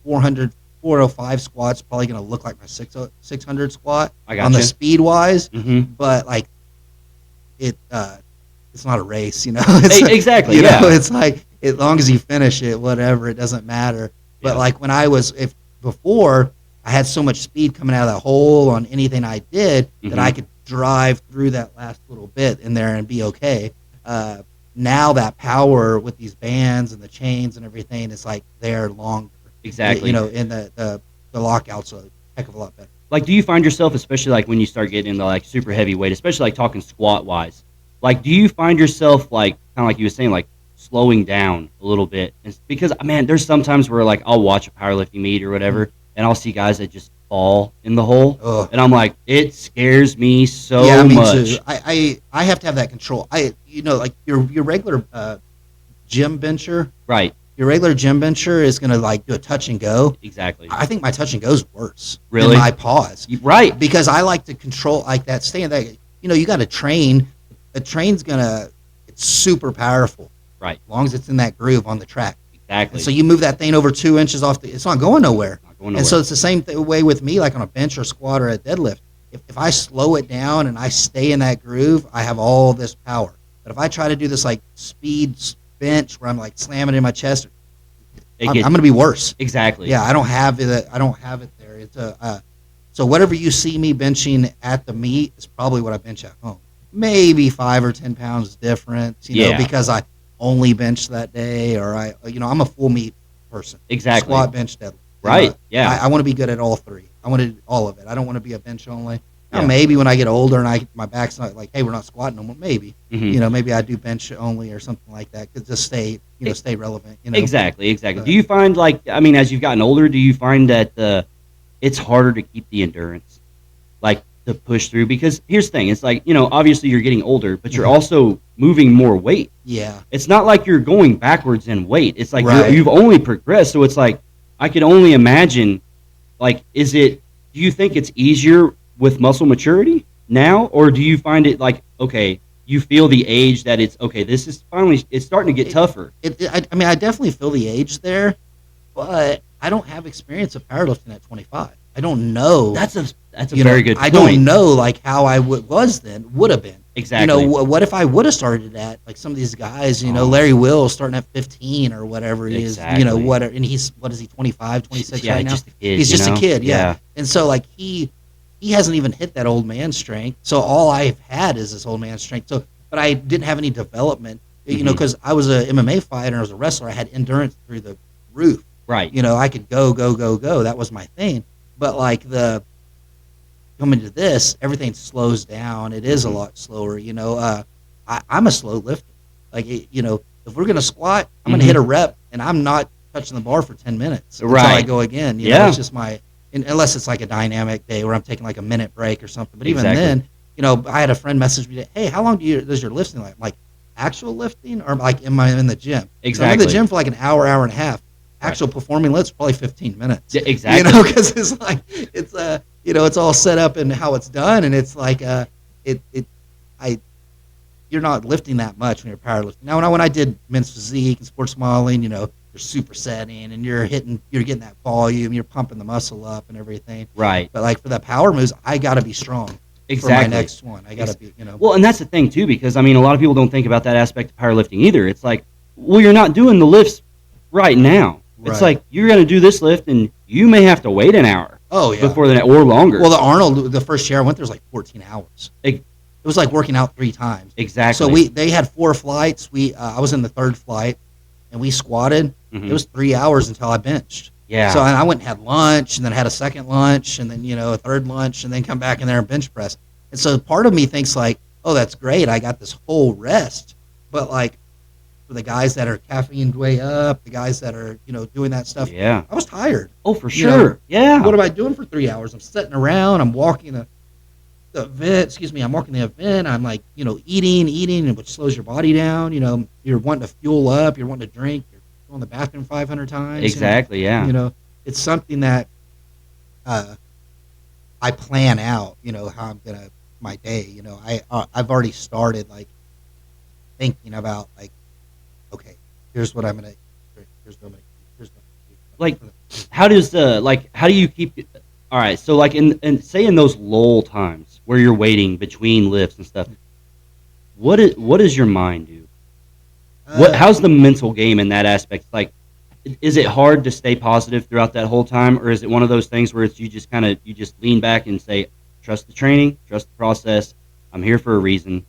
405 squat's probably going to look like my 600 squat on the speed wise, but like it's not a race, It's exactly. It's like as long as you finish it, whatever, it doesn't matter. But like when before, I had so much speed coming out of that hole on anything I did that I could drive through that last little bit in there and be okay. Now that power with these bands and the chains and everything is like they're longer. Exactly. And the lockout's a heck of a lot better. like, do you find yourself, especially like when you start getting into like super heavy weight, especially like talking squat wise, like, do you find yourself like kind of like you were saying, like slowing down a little bit? It's because man, there's sometimes where like I'll watch a powerlifting meet or whatever, and I'll see guys that just fall in the hole, Ugh. and I'm like, it scares me so Yeah, me much. too. I have to have that control. Like your regular gym bencher, Right, your regular gym bencher is gonna like do a touch and go. exactly. I think my touch and go is worse Really? than my pause. Right, Because I like to control like that. Staying that, you got to train. A train's it's super powerful. right, As long as it's in that groove on the track. exactly. And so you move that thing over 2 inches off it's not going nowhere. Not going And so nowhere. it's the same way with me, like on a bench or squat or a deadlift. If I slow it down and I stay in that groove, I have all this power. But if I try to do this like speed bench where I'm like slamming in my chest, I'm going to be worse. Exactly. Yeah, I don't have it. I don't have it there. It's so whatever you see me benching at the meet is probably what I bench at home. Maybe 5 or 10 pounds difference, you know, because I only bench that day, or I'm a full meet person. Exactly. Squat, bench, deadlift. Right. Yeah. I want to be good at all three. I want to do all of it. I don't want to be a bench only. Now, Yeah. maybe when I get older and my back's not like, hey, we're not squatting no more. Maybe, Mhm. maybe I do bench only or something like that to just stay relevant. Exactly. Do you find like, I mean, as you've gotten older, do you find that it's harder to keep the endurance, like to push through? Because here's the thing: it's like, obviously you're getting older, but you're also moving more weight. Yeah. It's not like you're going backwards in weight. It's like Right. you've only progressed. So it's like I could only imagine. Like, do you think it's easier with muscle maturity now, or do you find it like, okay, you feel the age that it's okay, this is finally, it's starting to get tougher? I mean, I definitely feel the age there, but I don't have experience of powerlifting at 25. I don't know. That's a very good point. I don't know like how I would have been. Exactly. What if I would have started at like some of these guys, Larry Will starting at 15 or whatever he is, Exactly. and what is he, 25, 26 Yeah, right now? just a kid, He's just a kid, yeah. Yeah. And so like he hasn't even hit that old man strength. So all I've had is this old man strength. So, but I didn't have any development, because I was a MMA fighter and I was a wrestler. I had endurance through the roof. Right. I could go. That was my thing. But like coming to this, everything slows down. It is a lot slower. I'm a slow lifter. Like, if we're gonna squat, I'm gonna hit a rep, and I'm not touching the bar for 10 minutes until I Right. go again. Yeah. It's just unless it's like a dynamic day where I'm taking like a minute break or something. But even Exactly. then, I had a friend message me, hey, how long does your lifting like? I'm like, actual lifting, or like am I in the gym? So I'm in Exactly. the gym for like an hour and a half. Actual performing lifts probably 15 minutes. Yeah, exactly. Because it's like it's all set up and how it's done, and it's like you're not lifting that much when you're powerlifting. Now, when I did men's physique and sports modeling, you're supersetting and you're getting that volume, you're pumping the muscle up and everything. Right. But like for the power moves, I got to be strong. Exactly. For my next one, I got to be. Well, and that's the thing too, because I mean, a lot of people don't think about that aspect of powerlifting either. It's like, well, you're not doing the lifts right now. It's Right. like you're going to do this lift, and you may have to wait an hour. Oh yeah. Before that, or longer. Well, the Arnold, the first year I went there was like 14 hours. Ex- It was like working out 3 times. Exactly. So they had 4 flights. I was in the 3rd flight, and we squatted. Mhm. It was 3 hours until I benched. Yeah. So and I went and had lunch, and then had a second lunch, and then a third lunch, and then come back in there and bench press. And so part of me thinks like, oh, that's great. I got this whole rest. But like for the guys that are caffeined way up, the guys that are doing that stuff, Yeah. I was tired. Oh, for You know, sure. Yeah. What am I doing for 3 hours? I'm sitting around. I'm walking the event. Excuse me. I'm walking the event. I'm like, eating, which slows your body down. You're wanting to fuel up. You're wanting to drink. You're going to the bathroom 500 times. Exactly. Yeah. It's something that I plan out. How I'm gonna my day. I've already started like thinking about like, okay, here's what I'm gonna. Here's what I'm gonna. Here's what I'm gonna do. Like, how do you keep? All right, so like in say in those lull times where you're waiting between lifts and stuff, what does your mind do? How's the mental game in that aspect? Like, is it hard to stay positive throughout that whole time, or is it one of those things where it's you just lean back and say, trust the training, trust the process. I'm here for a reason.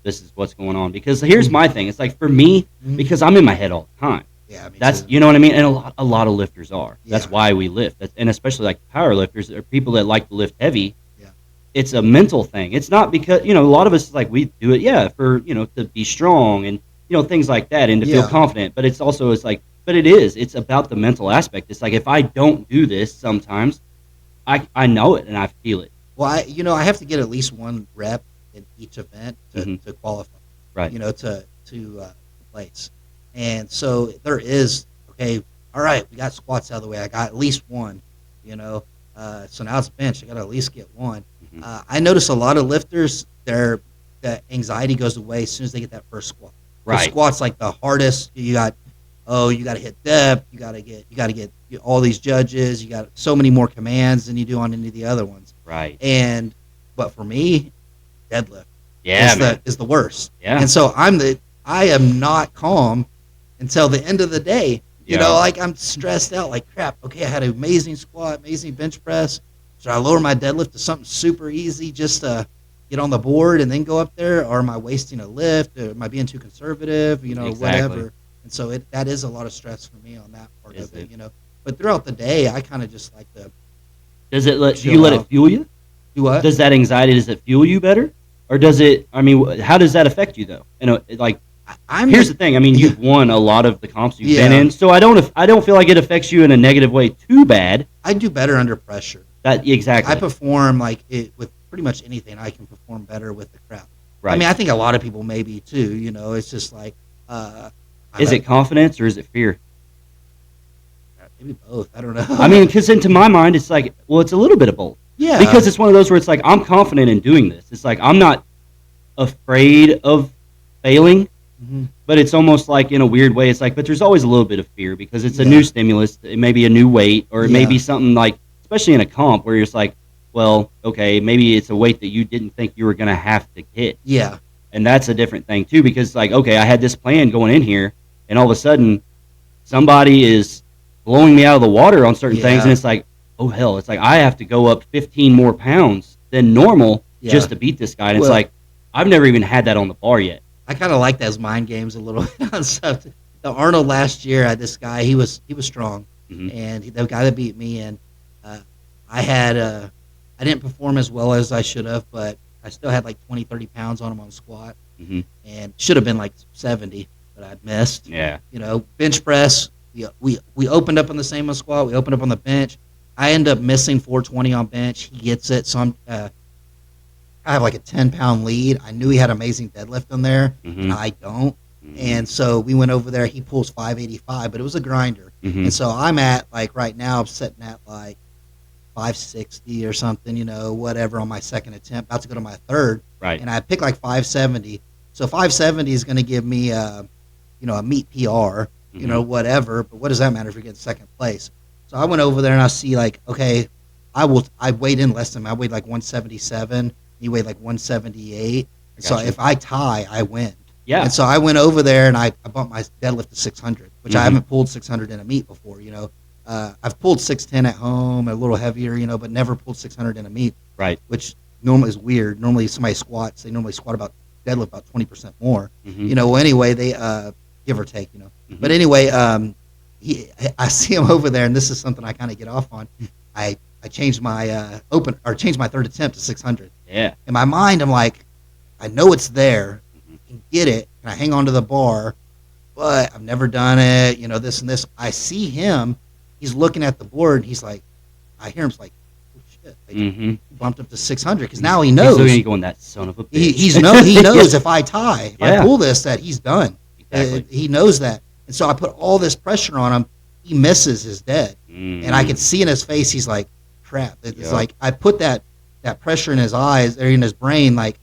This is what's going on. Because here's my thing. It's like for me, because I'm in my head all the time. Yeah, me That's too. you know what I mean, and a lot of lifters are. That's Yeah. why we lift, and especially like power lifters or people that like to lift heavy. Yeah. It's a mental thing. It's not because a lot of us like we do it, yeah, for to be strong and things like that and to feel Yeah. confident. But it's like, but it's about the mental aspect. It's like if I don't do this sometimes, I know it and I feel it. Well, I have to get at least one rep in each event Hmm. to qualify. Right. To place. And so there is okay. All right, we got squats out of the way. I got at least one. You know, so now it's bench. I got to at least get one. Hmm. I notice a lot of lifters, that anxiety goes away as soon as they get that first squat. Right. Squat's like the hardest. You got to hit depth. You got to get all these judges. You got so many more commands than you do on any of the other ones. Right. But for me, deadlift Yeah, man. is the worst. Yeah. And so I am not calm until the end of the day. You Yeah. know, like I'm stressed out. Like crap. Okay, I had an amazing squat, amazing bench press. Should I lower my deadlift to something super easy just to get on the board and then go up there, or am I wasting a lift? Or am I being too conservative? Exactly. Whatever. And so that is a lot of stress for me on that part Is of it. it? But throughout the day, I kind of just like to Do you chill let it out. fuel you? do what? Does that anxiety, does it fuel you better? Or does it, I mean, how does that affect you though? Like, here's the thing. I mean, you've won a lot of the comps you've been Yeah. in, so I don't feel like it affects you in a negative way too bad. I do better under pressure. That exactly. I perform like it with pretty much anything. I can perform better with the crowd. Right. I mean, I think a lot of people maybe too. It's just like, Is it confidence or is it fear? maybe both? I don't know. I mean, because into my mind, it's like, well, it's a little bit of both. yeah, Because it's one of those where it's like, I'm confident in doing this. It's like, I'm not afraid of failing, Mhm. but it's almost like in a weird way, it's like, but there's always a little bit of fear because it's a Yeah. new stimulus. It may be a new weight, or it may Yeah. be something like, especially in a comp where you're just like, well, okay, maybe it's a weight that you didn't think you were going to have to hit. yeah, And that's a different thing too, because like, okay, I had this plan going in here, and all of a sudden, somebody is blowing me out of the water on certain things, Yeah. and it's like, oh hell, it's like I have to go up 15 more pounds than normal Yeah. just to beat this guy. And Well- it's like, I've never even had that on the bar yet. I kind of like those mind games a little bit on stuff. The Arnold last year, I had this guy. He was strong, Mhm. and the guy that beat me, and I didn't perform as well as I should have, but I still had like 20, 30 pounds on him on squat, Hmm. and should have been like 70, but I missed. Yeah. Bench press. We opened up on the same on squat. We opened up on the bench. I end up missing 420 on bench. He gets it, so I have like a 10-pound lead. I knew he had amazing deadlift on there, Mhm. and I don't. Mhm. And so we went over there. He pulls 585, but it was a grinder. Mhm. And so I'm at like right now, I'm sitting at like 560 or something, whatever on my second attempt. About to go to my third, Right. and I picked like 570. So 570 is going to give me a meet PR, Mhm. whatever. But what does that matter if you're getting second place? So I went over there and I see like, okay, I weighed in less than him. I weighed like 177. He weighed like 178. So gotcha. if I tie, I win. Yeah. And so I went over there and I bumped my deadlift to 600, which I Mhm. haven't pulled 600 in a meet before. I've pulled 610 at home, a little heavier, but never pulled 600 in a meet, Right. which normally is weird. Normally somebody squats, they normally squat deadlift about 20% more. Mhm. Well, anyway, they give or take. Mhm. But anyway, I see him over there, and this is something I kind of get off on. I changed my changed my third attempt to 600. Yeah. In my mind, I'm like, I know it's there. Mhm. I can get it. Can I hang on to the bar? But I've never done it. This and this. I see him. He's looking at the board. And he's like, I hear him like, oh shit, like, Mm-hmm. he bumped up to 600 because now he knows. He's looking at you going, that son of a bitch. He knows if I tie, if I Yeah. pull this, that he's done. Exactly. He knows that. And so I put all this pressure on him. He misses his dead. Mhm. And I could see in his face, he's like, crap. It's Yeah. like I put that pressure in his eyes or in his brain, like,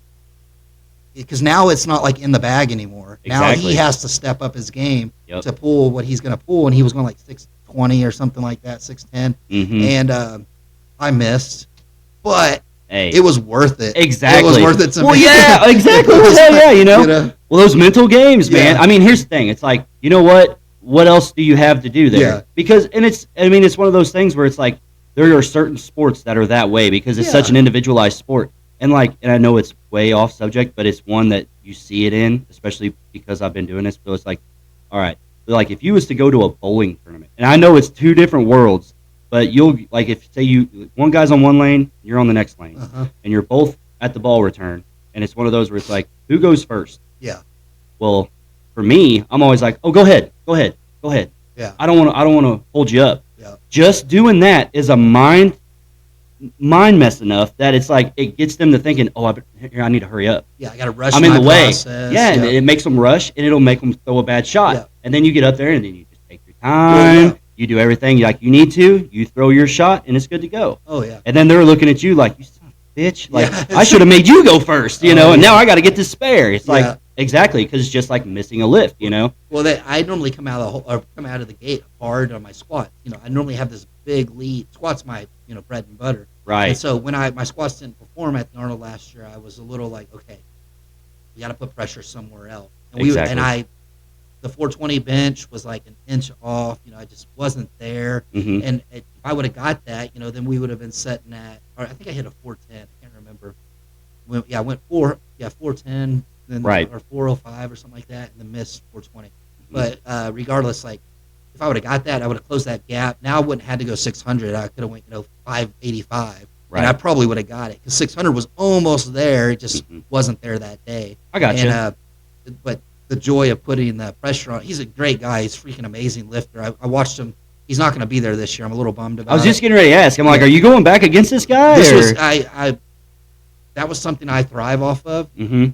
because now it's not like in the bag anymore. Now Exactly. he has to step up his game Yep. to pull what he's going to pull. And he was going like 620 or something like that, 610. Mhm. And I missed. But Hey. it was worth it. Exactly. It was worth it to well, me. yeah, exactly. It was Hell yeah, like, Well, those mental games, man. Yeah. I mean, here's the thing. It's like, you know what? What else do you have to do there? Yeah. Because, it's one of those things where it's like, there are certain sports that are that way because it's such Yeah. an individualized sport. And I know it's way off subject, but it's one that you see it in, especially because I've been doing this. So it's like, all right, like if you was to go to a bowling tournament, and I know it's two different worlds, but you'll like if say one guy's on one lane, you're on the next lane, and you're both at the ball return, and it's one of those where it's like, who goes first? Yeah. Well, for me, I'm always like, oh, go ahead. Yeah. I don't want to hold you up. Yeah. Just doing that is a mind mess enough that it's like it gets them to thinking, oh, I need to hurry up. Yeah, I got to rush. I'm in the way. Process. Yeah, and it makes them rush, and it'll make them throw a bad shot. Yeah. And then you get up there, and then you just take your time. Yeah. You do everything like you need to. You throw your shot, and it's good to go. Oh yeah. And then they're looking at you like, you son of a bitch. Like Yeah. I should have made you go first, and now I got to get this spare. It's like Yeah. exactly because it's just like missing a lift, Well, I normally come out of the gate hard on my squat. I normally have this big lead. Squat's my bread and butter. Right. And so when my squats didn't perform at the Arnold last year, I was a little like, okay, we got to put pressure somewhere else. And Exactly. the 420 bench was like an inch off. I just wasn't there. Mm-hmm. And if I would have got that, then we would have been setting at. Or I think I hit a 410. I can't remember. I went 410. Then, Right. or 405 or something like that, and then missed 420. But regardless, like if I would have got that, I would have closed that gap. Now I wouldn't have had to go 600. I could have went 585, Right. and I probably would have got it because 600 was almost there. It just wasn't there that day. I got you. And but the joy of putting the pressure on. He's a great guy. He's a freaking amazing lifter. I watched him. He's not going to be there this year. I'm a little bummed about it. I was just getting ready to ask. I'm like, are you going back against this guy? This was that was something I thrive off of. Mm-hmm.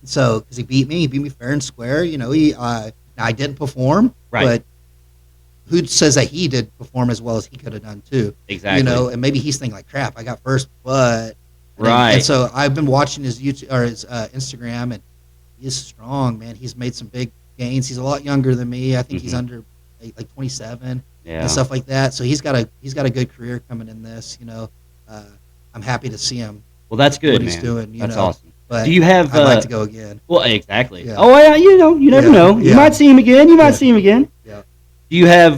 So, because he beat me fair and square. I didn't perform, Right. but who says that he did perform as well as he could have done too? Exactly. And maybe he's thinking like, crap, I got first, but Right. And so I've been watching his YouTube or his Instagram, and he's strong, man. He's made some big gains. He's a lot younger than me. I think he's under like 27 and stuff like that. So he's got a good career coming in this. I'm happy to see him. Well, that's good, what man. he's doing. That's awesome. But do you have? I'd like to go again. Well, exactly. Yeah. Oh, yeah. You never know. You might see him again. Yeah. Do you have?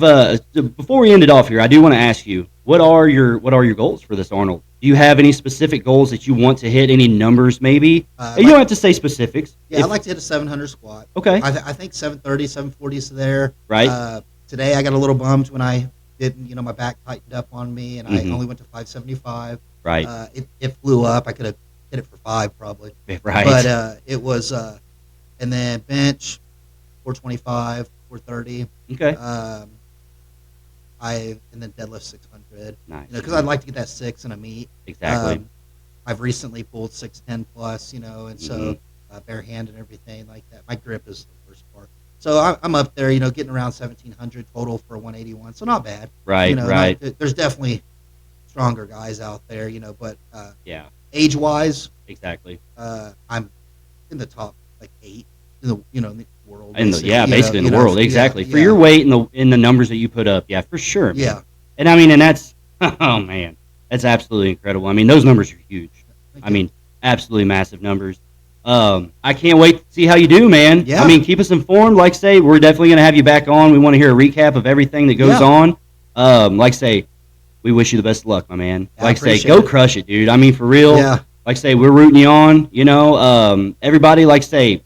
Before we end it off here, I do want to ask you, what are your goals for this Arnold? Do you have any specific goals that you want to hit? Any numbers, maybe? You don't have to say specifics. Yeah, I'd like to hit a 700 squat. Okay. I think 730, 740 is there. Right. Today I got a little bummed when I didn't, my back tightened up on me, and I only went to 575. Right. It flew up. I could have hit it for 5 probably. Right. But it was, and then bench, 425, 430. Okay. And then deadlift 600. Nice. Because I'd like to get that 6 in a meet. Exactly. I've recently pulled 610 plus, and so bare hand and everything like that. My grip is the worst part. So I'm up there, getting around 1,700 total for 181. So not bad. Right. Right. There's definitely stronger guys out there, but Yeah. age wise, Exactly. I'm in the top like 8 in the in the world. Basically in the world. Exactly. For yeah. your weight and the numbers that you put up, yeah, for sure. Man. Yeah. And I mean, and that's oh man, that's absolutely incredible. I mean, those numbers are huge. I mean, absolutely massive numbers. I can't wait to see how you do, man. Yeah. I mean, keep us informed. Like say, we're definitely going to have you back on. We want to hear a recap of everything that goes on. Like say, we wish you the best of luck, my man. Yeah, like say, go crush it, dude. I mean, for real. Yeah. Like say, we're rooting you on. Everybody, like say,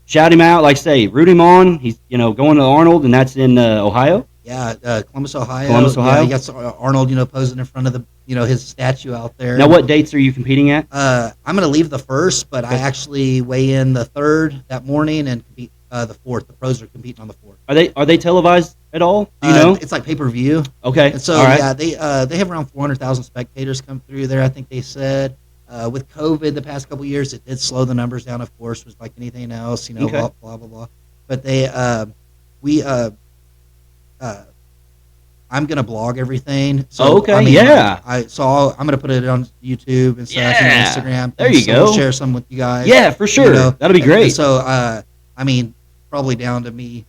shout him out. Like say, root him on. He's going to Arnold, and that's in Ohio. Yeah, Columbus, Ohio. Yeah, you got Arnold, posing in front of the, his statue out there. Now, what dates are you competing at? I'm going to leave the 1st, but I actually weigh in the 3rd that morning and compete the 4th. The pros are competing on the 4th. Are they televised at all? Do you know? It's like pay-per-view. Okay. And so all right. yeah, they have around 400,000 spectators come through there. I think they said. With COVID the past couple of years, it did slow the numbers down. Of course, was like anything else, Okay. blah blah blah blah. But I'm gonna blog everything. So Okay, I mean, yeah. I'm gonna put it on YouTube and stuff, Yeah. Instagram. There you go. We'll share some with you guys. Yeah, for sure. That'll be great. And so I mean, probably down to me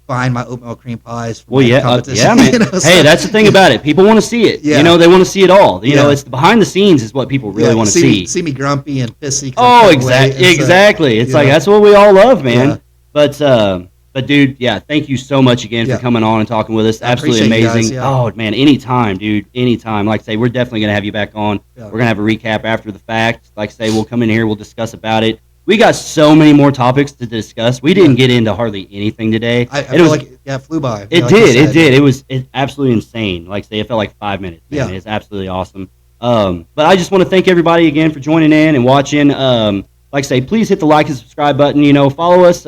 buying my oatmeal cream pies. For Well, my yeah, competition, man. Hey, that's the thing about it. People want to see it. Yeah. They want to see it all. Yeah. It's the behind the scenes is what people really want to see. See me grumpy and pissy. 'cause Oh, I'm cutting weight, and so, exactly. It's like that's what we all love, man. But dude, yeah, thank you so much again for coming on and talking with us. I Absolutely appreciate you amazing. guys, yeah. Oh man, anytime, dude, anytime. Like I say, we're definitely gonna have you back on. Yeah. We're gonna have a recap after the fact. Like I say, we'll come in here, we'll discuss about it. we got so many more topics to discuss. We didn't get into hardly anything today. I feel like it flew by. It like did. It did. It was absolutely insane. Like I say, it felt like 5 minutes. Man. Yeah. It's absolutely awesome. But I just want to thank everybody again for joining in and watching. Like I say, please hit the like and subscribe button. Follow us.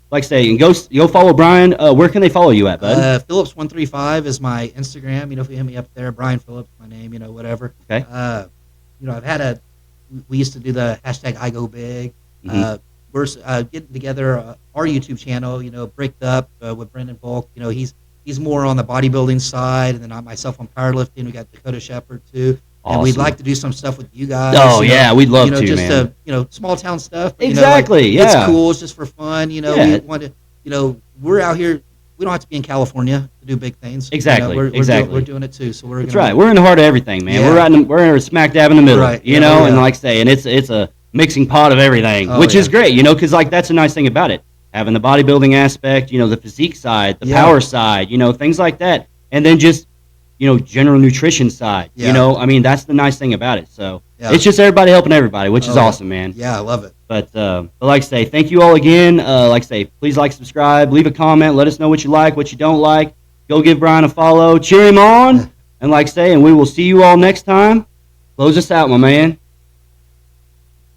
Like I say, and go follow Brian. Where can they follow you at, bud? Phillips135 is my Instagram. If you hit me up there, Brian Phillips, my name. Whatever. Okay. I've had we used to do the hashtag I Go Big. Mhm. We're getting together our YouTube channel. Bricked Up with Brendan Volk. He's more on the bodybuilding side, and then I myself on powerlifting. We got Dakota Shepherd too. And we'd like to do some stuff with you guys. Oh, yeah, we'd love to, just man. Small town stuff. But, exactly, yeah. It's cool. It's just for fun. We want to, we're out here. We don't have to be in California to do big things. Exactly, We're doing it too. So That's right. We're in the heart of everything, man. Yeah. We're smack dab in the middle, Right. and like I say, and it's a mixing pot of everything, which is great, because like that's a nice thing about it. Having the bodybuilding aspect, the physique side, the power side, things like that. And then just general nutrition side. Yeah. That's the nice thing about it. So Yeah. it's just everybody helping everybody, which is awesome, man. Yeah, I love it. But like I say, thank you all again. Like I say, please like, subscribe, leave a comment, let us know what you like, what you don't like. Go give Brian a follow, cheer him on, and like I say, and we will see you all next time. Close us out, my man.